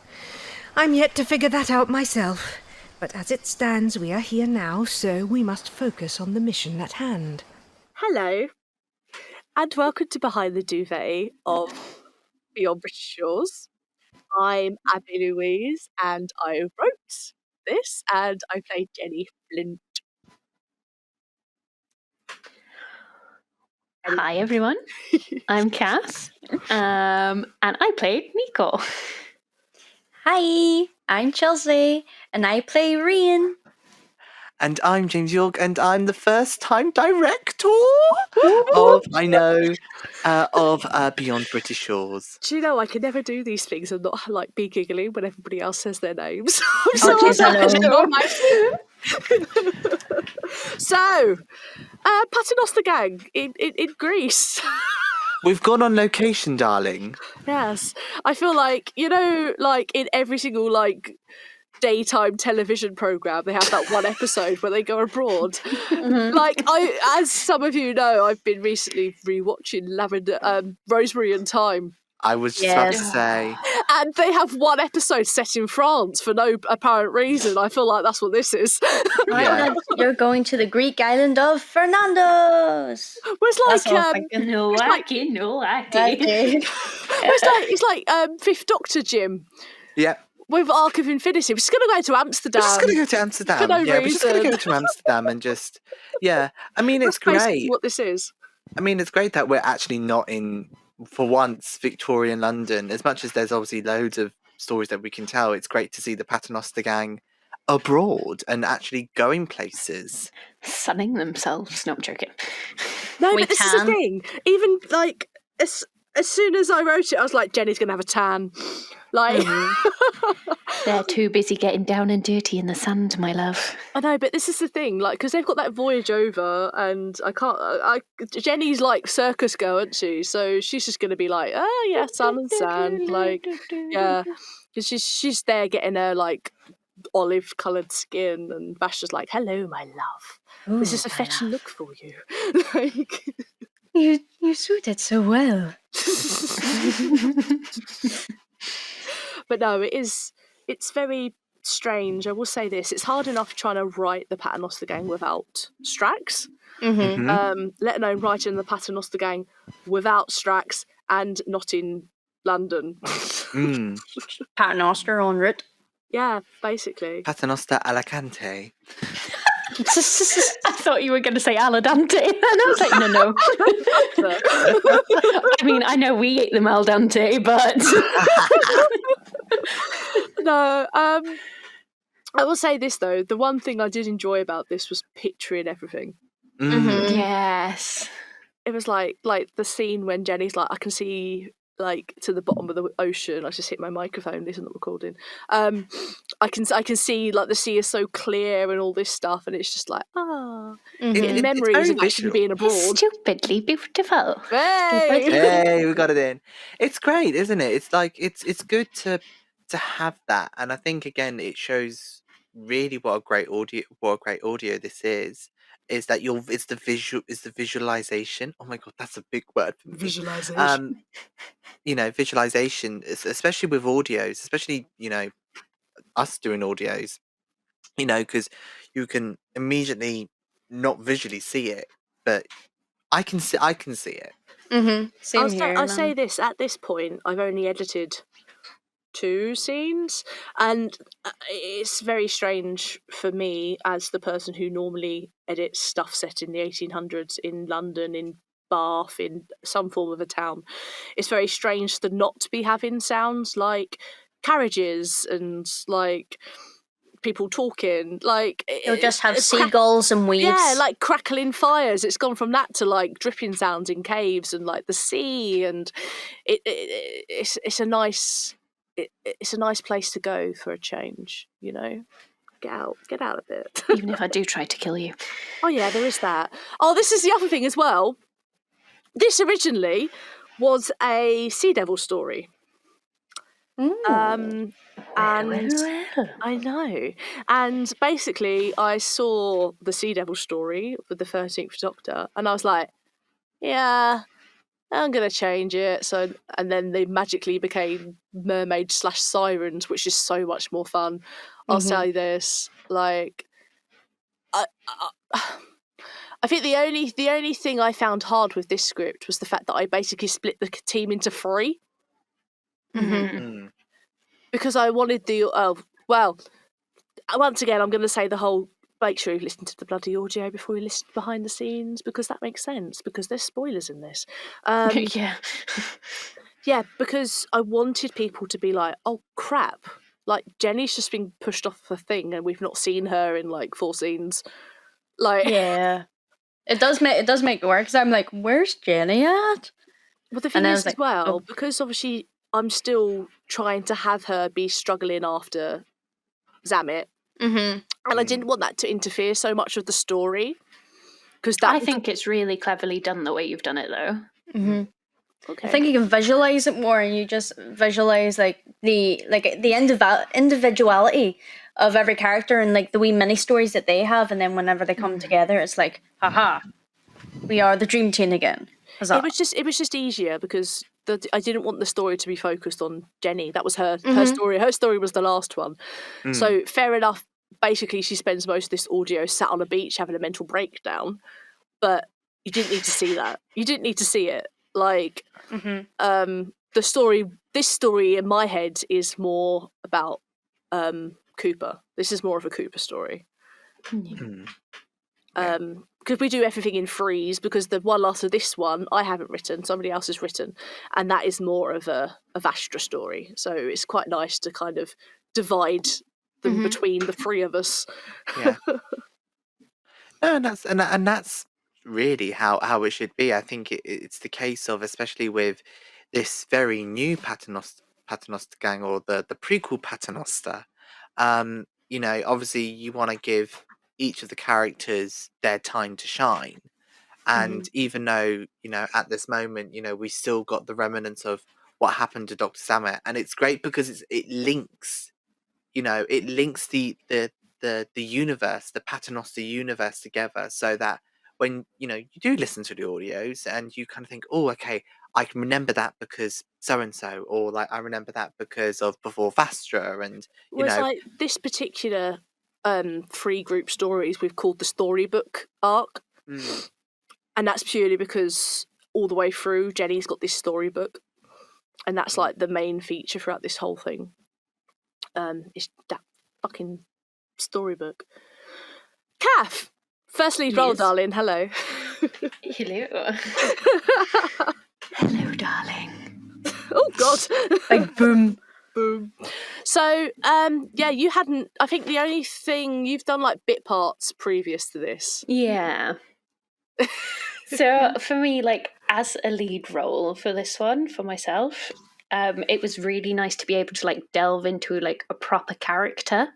N: I'm yet to figure that out myself. But as it stands, we are here now, so we must focus on the mission at hand.
O: Hello, and welcome to Behind the Duvet of Beyond British Shores. I'm Abby Louise, and I wrote this, and I played Jenny Flint.
P: Hi everyone, I'm Cass, and I played Nico.
Q: Hi, I'm Chelsea, and I play Rian.
R: And I'm James York, and I'm the first-time director of Beyond British Shores.
O: Do you know, I can never do these things and not be giggling when everybody else says their names. So, Paternoster Gang in Greece.
R: We've gone on location, darling.
O: Yes. I feel like, in every single, daytime television programme, they have that one episode where they go abroad. As some of you know, I've been recently rewatching Rosemary and Thyme.
R: I was just about to say.
O: And they have one episode set in France for no apparent reason. I feel like that's what this is.
Q: Yeah. You're going to the Greek island of Fernandos.
O: It's like Fifth Doctor Jim.
R: Yeah.
O: With Arc of Infinity. We're just going to go to Amsterdam.
R: We're just going to go to Amsterdam.
O: For no reason.
R: We're just going to go to Amsterdam and just... Yeah. I mean, it's
O: That's
R: great.
O: what this is.
R: I mean, it's great that we're actually not in, for once, Victorian London. As much as there's obviously loads of stories that we can tell, it's great to see the Paternoster Gang abroad and actually going places.
P: Sunning themselves. No, I'm joking.
O: No, but this is the thing. Even, as soon as I wrote it, I was like, Jenny's going to have a tan.
P: They're too busy getting down and dirty in the sand, my love.
O: I know, but this is the thing, because they've got that voyage over, and Jenny's circus girl, isn't she? So she's just going to be like, oh yeah, sun and sand, yeah, because she's there getting her olive coloured skin, and Bash just like, hello, my love.
N: Ooh,
O: this is a fetching look for you.
N: You suited so well.
O: But no, it's very strange. I will say this: it's hard enough trying to write the Paternoster Gang without Strax. Let alone writing the Paternoster Gang without Strax and not in London.
Q: Paternoster en route.
O: Yeah, basically.
R: Paternoster Alicante.
P: I thought you were going to say Aladante, and I was like, no. I mean, I know we ate them al dente, but
O: no. I will say this though: the one thing I did enjoy about this was picturing everything.
P: Yes,
O: it was like the scene when Jenny's like, I can see to the bottom of the ocean. I just hit my microphone. This is not recording. I can see the sea is so clear and all this stuff, and it's just like memories of actually being abroad.
P: It's stupidly beautiful.
O: Hey,
R: we got it in. It's great, isn't it? It's it's good to have that, and I think again it shows really what a great audio this is that it's the visualization. Oh my god, that's a big word for me.
O: Visualization.
R: Visualization, especially with audios, especially us doing audios, because you can immediately not visually see it, but I can see it.
Q: Same here.
O: I'll say this: at this point, I've only edited 2 scenes, and it's very strange for me as the person who normally edits stuff set in the 1800s in London, in Bath, in some form of a town. It's very strange to not be having sounds like carriages and people talking. Like
Q: You'll just have seagulls and weeds.
O: Yeah, like crackling fires. It's gone from that to like dripping sounds in caves and like the sea, and it's a nice place to go for a change. You know, get out a bit.
P: Even if I do try to kill you.
O: Oh yeah, there is that. Oh, this is the other thing as well. This originally was a Sea Devil story. And I know. And basically, I saw the Sea Devil story with the 13th Doctor, and I was like, yeah, I'm gonna change it. So, and then they magically became mermaid/sirens, which is so much more fun. I'll say this, like, I think the only thing I found hard with this script was the fact that I basically split the team into 3. Because I wanted once again, I'm going to say the whole, make sure you listen to the bloody audio before you listen behind the scenes, because that makes sense, because there's spoilers in this.
P: Yeah.
O: Yeah, because I wanted people to be like, oh crap, like Jenny's just been pushed off her thing and we've not seen her in like 4 scenes. Like,
Q: yeah. It does make it work, because I'm like, where's Jenny at?
O: Well, the thing is, as well, because obviously I'm still trying to have her be struggling after Zamet, and I didn't want that to interfere so much with the story. Because
P: I think it's really cleverly done the way you've done it, though.
O: Okay.
Q: I think you can visualize it more, and you just visualize like the individuality of every character and like the wee mini stories that they have, and then whenever they come together, it's like, haha, we are the dream team again.
O: It was just easier because I didn't want the story to be focused on Jenny. That was her story. Her story was the last one. So fair enough. Basically, she spends most of this audio sat on a beach having a mental breakdown, but you didn't need to see that. You didn't need to see it. Like, this story in my head is more about Cooper. This is more of a Cooper story. Because we do everything in threes, because the one after this one I haven't written, somebody else has written, and that is more of a Vastra story. So it's quite nice to kind of divide them between the 3 of us.
R: Yeah. No, and that's really how it should be. I think it's the case of, especially with this very new Paternoster gang, or the prequel Paternoster. You know, obviously you want to give each of the characters their time to shine, and even though, you know, at this moment, you know, we still got the remnants of what happened to Dr. Zamet, and it's great because it links, you know, it links the universe, the Paternoster universe together, so that when, you know, you do listen to the audios and you kind of think, oh, okay, I can remember that because so and so, or like I remember that because of Before Vastra, and you know,
O: like this particular 3 group stories we've called the Storybook arc, and that's purely because all the way through Jenny's got this storybook, and that's like the main feature throughout this whole thing. It's that fucking storybook. Kath, first lead role, darling. Hello.
P: Hello. Hello, darling.
O: Oh God!
Q: Like boom.
O: Boom. So, yeah, you hadn't. I think the only thing you've done like bit parts previous to this.
P: Yeah. So for me, like as a lead role for this one, for myself, it was really nice to be able to like delve into like a proper character.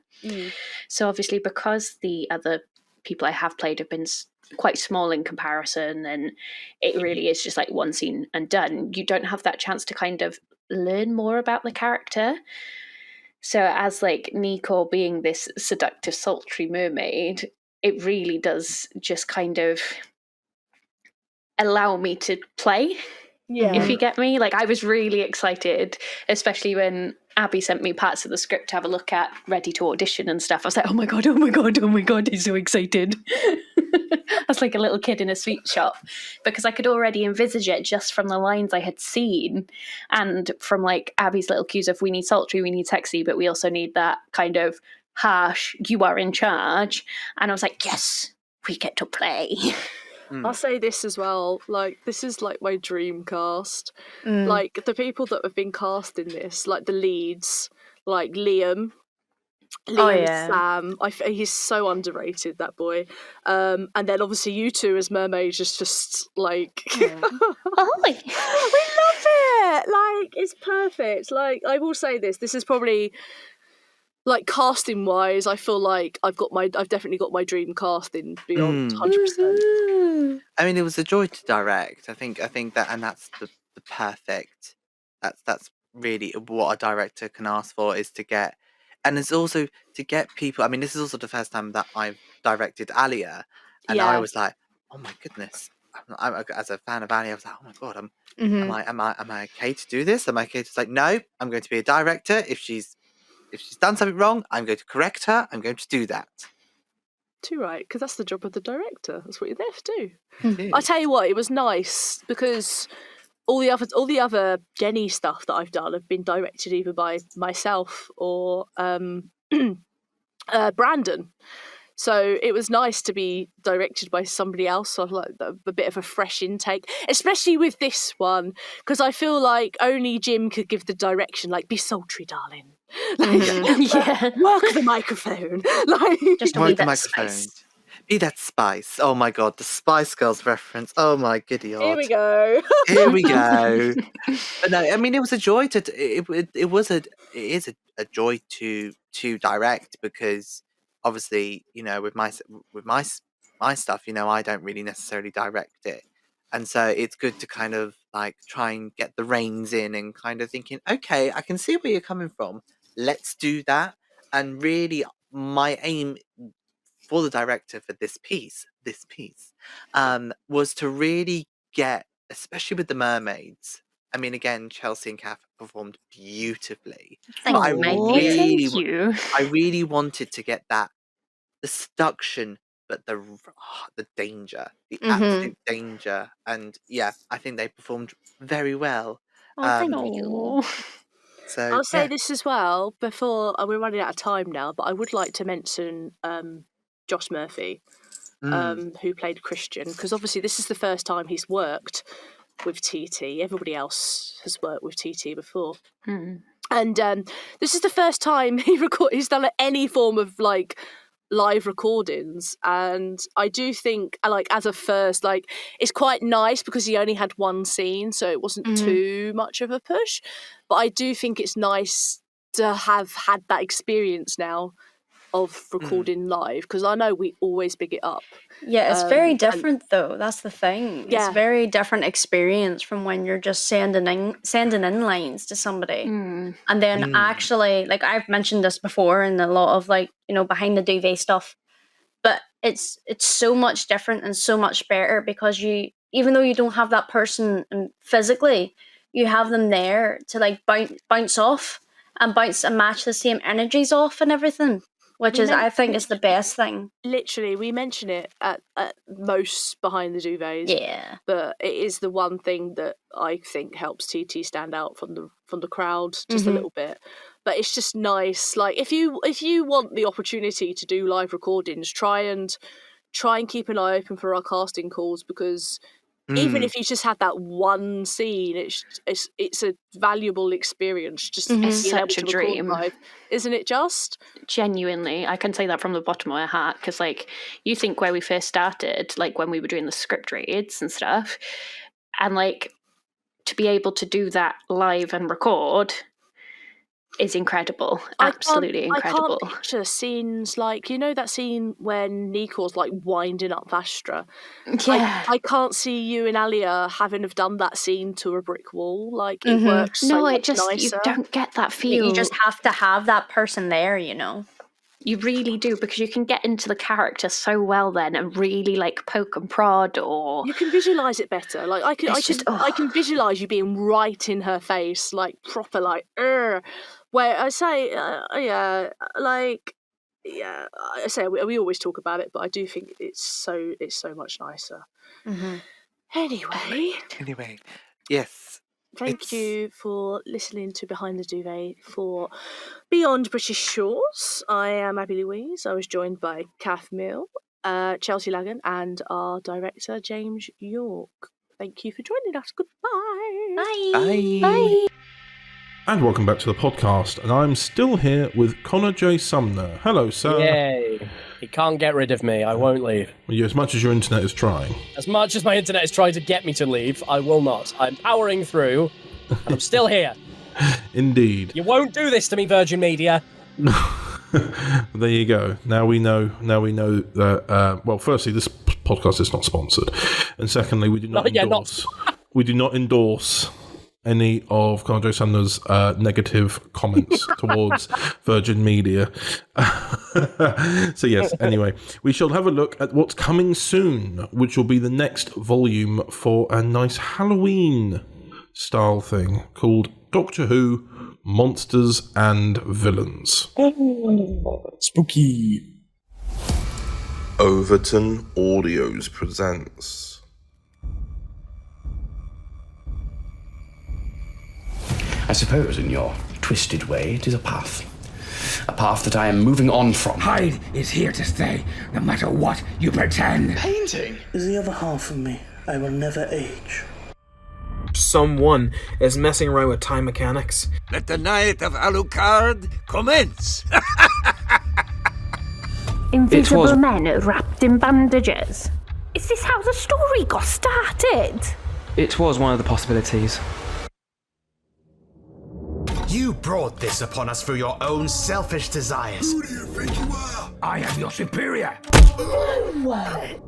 P: So obviously, because the other people I have played have been quite small in comparison, and it really is just like one scene and done. You don't have that chance to kind of learn more about the character. So as like Nico being this seductive, sultry mermaid, it really does just kind of allow me to play.
O: Yeah.
P: If you get me. Like, I was really excited, especially when Abby sent me parts of the script to have a look at, ready to audition and stuff. I was like, oh my god, I'm so excited. I was like a little kid in a sweet shop, because I could already envisage it just from the lines I had seen, and from like Abby's little cues of, we need sultry, we need sexy, but we also need that kind of harsh, you are in charge. And I was like, yes, we get to play.
O: I'll say this as well, like, this is like my dream cast. Like, the people that have been cast in this, like the leads, like Liam,
Q: Oh,
O: Sam. He's so underrated, that boy. And then obviously you two as mermaids is just like we love it. Like, it's perfect. Like, I will say this is probably, like, casting wise, I feel like I've definitely got my dream casting beyond 100%.
R: I mean, it was a joy to direct. I think that, and that's the perfect. That's really what a director can ask for, is to get, and it's also to get people. I mean, this is also the first time that I've directed Alia, and I
O: Yeah.
R: was like, oh my goodness. As a fan of Alia, I was like, oh my god,
Q: Mm-hmm.
R: am I okay to do this? Am I okay to like, no, I'm going to be a director. If she's done something wrong, I'm going to correct her. I'm going to do that.
O: Too right, because that's the job of the director. That's what you're there to do.
R: It
O: I
R: is.
O: tell you what, it was nice because all the other Jenny stuff that I've done have been directed either by myself or Brandon. So it was nice to be directed by somebody else. So I've like a bit of a fresh intake, especially with this one, because I feel like only Jim could give the direction. Like, be sultry, darling. Like, work the microphone. Like,
Q: just a
R: Work
Q: wee
R: the
Q: bit of
R: microphone.
Q: spice.
R: Be that spice. Oh my god, the Spice Girls reference. Oh my giddy
O: Here
R: odd.
O: we go.
R: Here we go. But no, I mean, it was a joy to. It is a joy to direct, because obviously, you know, with my stuff, you know, I don't really necessarily direct it, and so it's good to kind of like try and get the reins in and kind of thinking, okay, I can see where you're coming from. Let's do that. And really, my aim for the director for this piece, was to really get, especially with the mermaids. I mean, again, Chelsea and Kath performed beautifully.
Q: Thank
R: But
Q: you, Mikey.
P: Thank you.
R: I really wanted to get that, the seduction, but the danger, the absolute danger. And yeah, I think they performed very well.
Q: Oh, thank you.
R: So
O: I'll say
R: yeah.
O: this as well before we're running out of time now, but I would like to mention Josh Murphy, who played Christian, because obviously this is the first time he's worked with TT. Everybody else has worked with TT before. And this is the first time he's done any form of like live recordings, and I do think, like, as a first, like, it's quite nice because he only had one scene, so it wasn't too much of a push, but I do think it's nice to have had that experience now of recording live, because I know we always big it up.
Q: Yeah, it's very different though. That's the thing.
O: Yeah.
Q: It's very different experience from when you're just sending in lines to somebody, and then actually, like, I've mentioned this before in a lot of, like, you know, behind the duvet stuff, but it's so much different and so much better because you, even though you don't have that person physically, you have them there to like bounce off and match the same energies off and everything. Which is, I think, is the best thing.
O: Literally, we mention it at most behind the duvets.
Q: Yeah.
O: But it is the one thing that I think helps TT stand out from the crowd just a little bit. But it's just nice. Like, if you want the opportunity to do live recordings, try and keep an eye open for our casting calls, because even if you just had that one scene, it's a valuable experience. Just
P: It's such a dream,
O: live, isn't it? Just
P: genuinely, I can say that from the bottom of my heart, because like, you think where we first started, like when we were doing the script reads and stuff, and like to be able to do that live and record is incredible. Absolutely incredible.
O: I can't picture scenes like, you know, that scene when Nico's like winding up Vastra.
P: Yeah.
O: I can't see you and Alia having have done that scene to a brick wall. Like, it works so much nicer.
P: You don't get that feel.
Q: You just have to have that person there, you know.
P: You really do, because you can get into the character so well then and really like poke and prod, or
O: you can visualize it better. Like, I can visualize you being right in her face, like proper, like, where I say, I say we always talk about it, but I do think it's so much nicer.
R: Anyway, yes.
O: Thank you for listening to Behind the Duvet for Beyond British Shores. I am Abby Louise. I was joined by Kath Mill, Chelsea Lagan, and our director, James York. Thank you for joining us. Goodbye.
Q: Bye.
R: Bye.
A: And welcome back to the podcast, and I'm still here with Connor J. Sumner. Hello, sir.
B: Yay. He can't get rid of me. I won't leave.
A: Well, as much as your internet is trying.
B: As much as my internet is trying to get me to leave, I will not. I'm powering through, and I'm still here.
A: Indeed.
B: You won't do this to me, Virgin Media.
A: There you go. Now we know that, well, firstly, this podcast is not sponsored. And secondly, we do not endorse. We do not endorse any of Connor J. Sumner's negative comments towards Virgin Media. So yes, anyway, we shall have a look at what's coming soon, which will be the next volume for a nice Halloween style thing called Doctor Who Monsters and Villains.
B: Spooky.
A: Overton Audios presents.
S: I suppose, in your twisted way, it is a path. A path that I am moving on from.
T: Hyde is here to stay, no matter what you pretend.
J: Painting is the other half of me. I will never age.
L: Someone is messing around with time mechanics.
T: Let the night of Alucard commence.
U: Invisible men wrapped in bandages. Is this how the story got started?
L: It was one of the possibilities.
C: You brought this upon us through your own selfish desires.
T: Who do you think you are? I am your superior.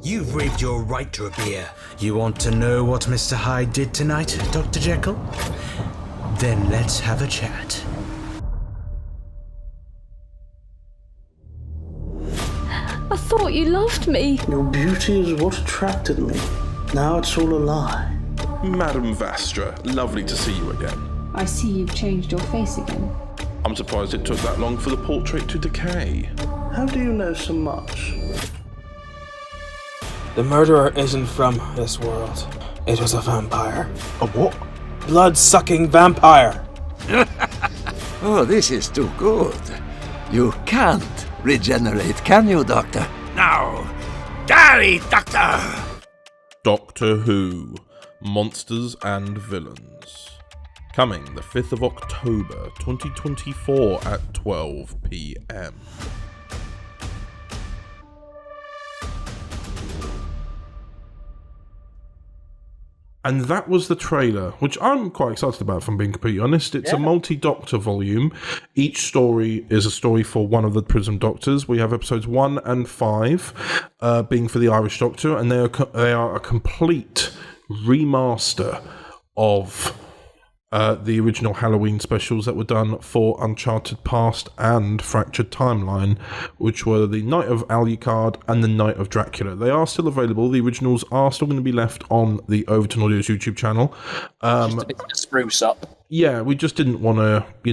C: You've waived your right to a beer. You want to know what Mr. Hyde did tonight, Dr. Jekyll? Then let's have a chat.
U: I thought you loved me.
J: Your beauty is what attracted me. Now it's all a lie.
A: Madam Vastra, lovely to see you again.
V: I see you've changed your face again.
A: I'm surprised it took that long for the portrait to decay.
J: How do you know so much?
L: The murderer isn't from this world. It was a vampire.
J: A what?
L: Blood-sucking vampire.
T: Oh, this is too good. You can't regenerate, can you, Doctor? Now, die, Doctor!
A: Doctor Who Monsters and Villains. Coming the 5th of October 2024 at 12 p.m. And that was the trailer, which I'm quite excited about, if I'm being completely honest. It's a multi-Doctor volume. Each story is a story for one of the Prism Doctors. We have episodes 1 and 5 being for the Irish Doctor, and they are a complete remaster of the original Halloween specials that were done for Uncharted Past and Fractured Timeline, which were the Night of Alucard and the Night of Dracula. They are still available. The originals are still going to be left on the Overton Audios YouTube channel.
B: Just a bit to spruce up.
A: Yeah, we just didn't want to, we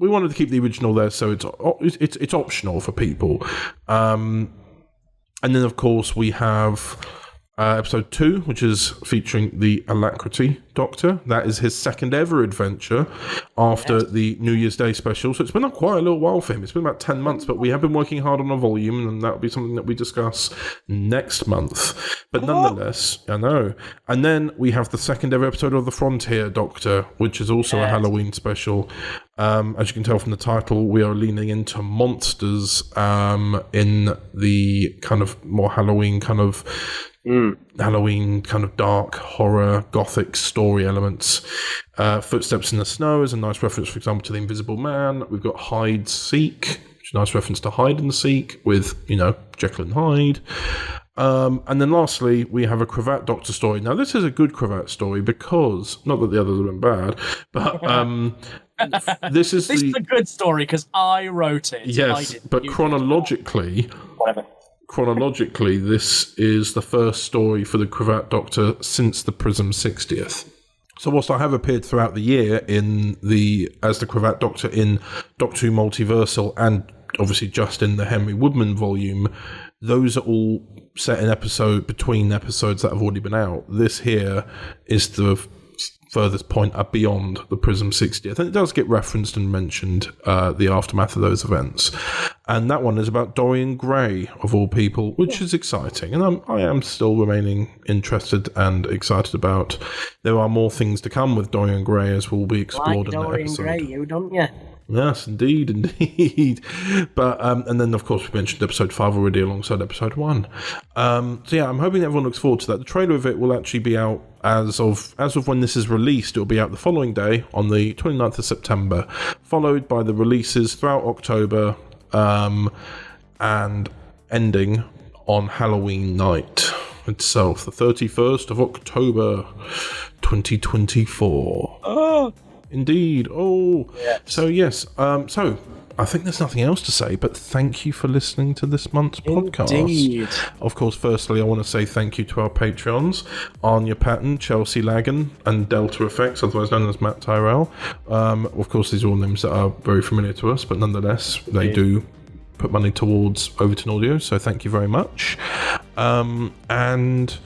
A: wanted to keep the original there, so it's optional for people. And then, of course, we have episode 2, which is featuring the Alacrity Doctor. That is his second ever adventure after the New Year's Day special. So it's been quite a little while for him. It's been about 10 months, but we have been working hard on a volume, and that'll be something that we discuss next month. But nonetheless, I know. And then we have the second ever episode of the Frontier Doctor, which is also a Halloween special. As you can tell from the title, we are leaning into monsters in the kind of more Halloween kind of dark horror gothic story elements. Footsteps in the Snow is a nice reference, for example, to the Invisible Man. We've got Hide Seek, which is a nice reference to Hide and Seek with Jekyll and Hyde. And then lastly, we have a Cravat Doctor story. Now this is a good Cravat story because, not that the others have been bad, but this is
B: a good story because I wrote it.
A: Yes, but chronologically, this is the first story for the Cravat Doctor since the Prism 60th. So whilst I have appeared throughout the year as the Cravat Doctor in Doctor Who Multiversal and obviously just in the Henry Woodman volume, those are all set in between episodes that have already been out. This here is the furthest point are beyond the Prism 60th. And it does get referenced and mentioned, the aftermath of those events. And that one is about Dorian Gray, of all people, which is exciting. And I am still remaining interested and excited about. There are more things to come with Dorian Gray, as will be explored in the
B: Dorian
A: episode.
B: Gray, you don't you?
A: Yes, indeed. But and then of course we mentioned episode 5 already alongside episode 1. So yeah, I'm hoping everyone looks forward to that. The trailer of it will actually be out as of when this is released. It will be out the following day on the 29th of September, followed by the releases throughout October, and ending on Halloween night itself, the 31st of October 2024.
B: Oh,
A: indeed. Oh,
B: yes.
A: So yes. So I think there's nothing else to say, but thank you for listening to this month's podcast.
B: Indeed.
A: Of course, firstly, I want to say thank you to our Patreons, Anya Patton, Chelsea Lagan, and Delta Effects, otherwise known as Matt Tyrell. Of course, these are all names that are very familiar to us, but nonetheless, they do put money towards Overton Audio, so thank you very much. And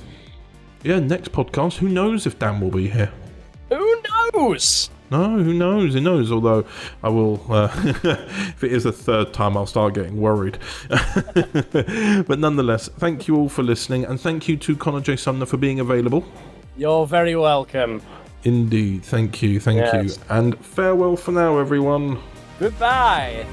A: yeah, next podcast, who knows if Dan will be here?
B: Who knows?
A: No, who knows? Who knows? Although I will, if it is a third time, I'll start getting worried. But nonetheless, thank you all for listening, and thank you to Connor J. Sumner for being available.
B: You're very welcome.
A: Indeed, thank you,
B: Yes.
A: and farewell for now, everyone.
B: Goodbye.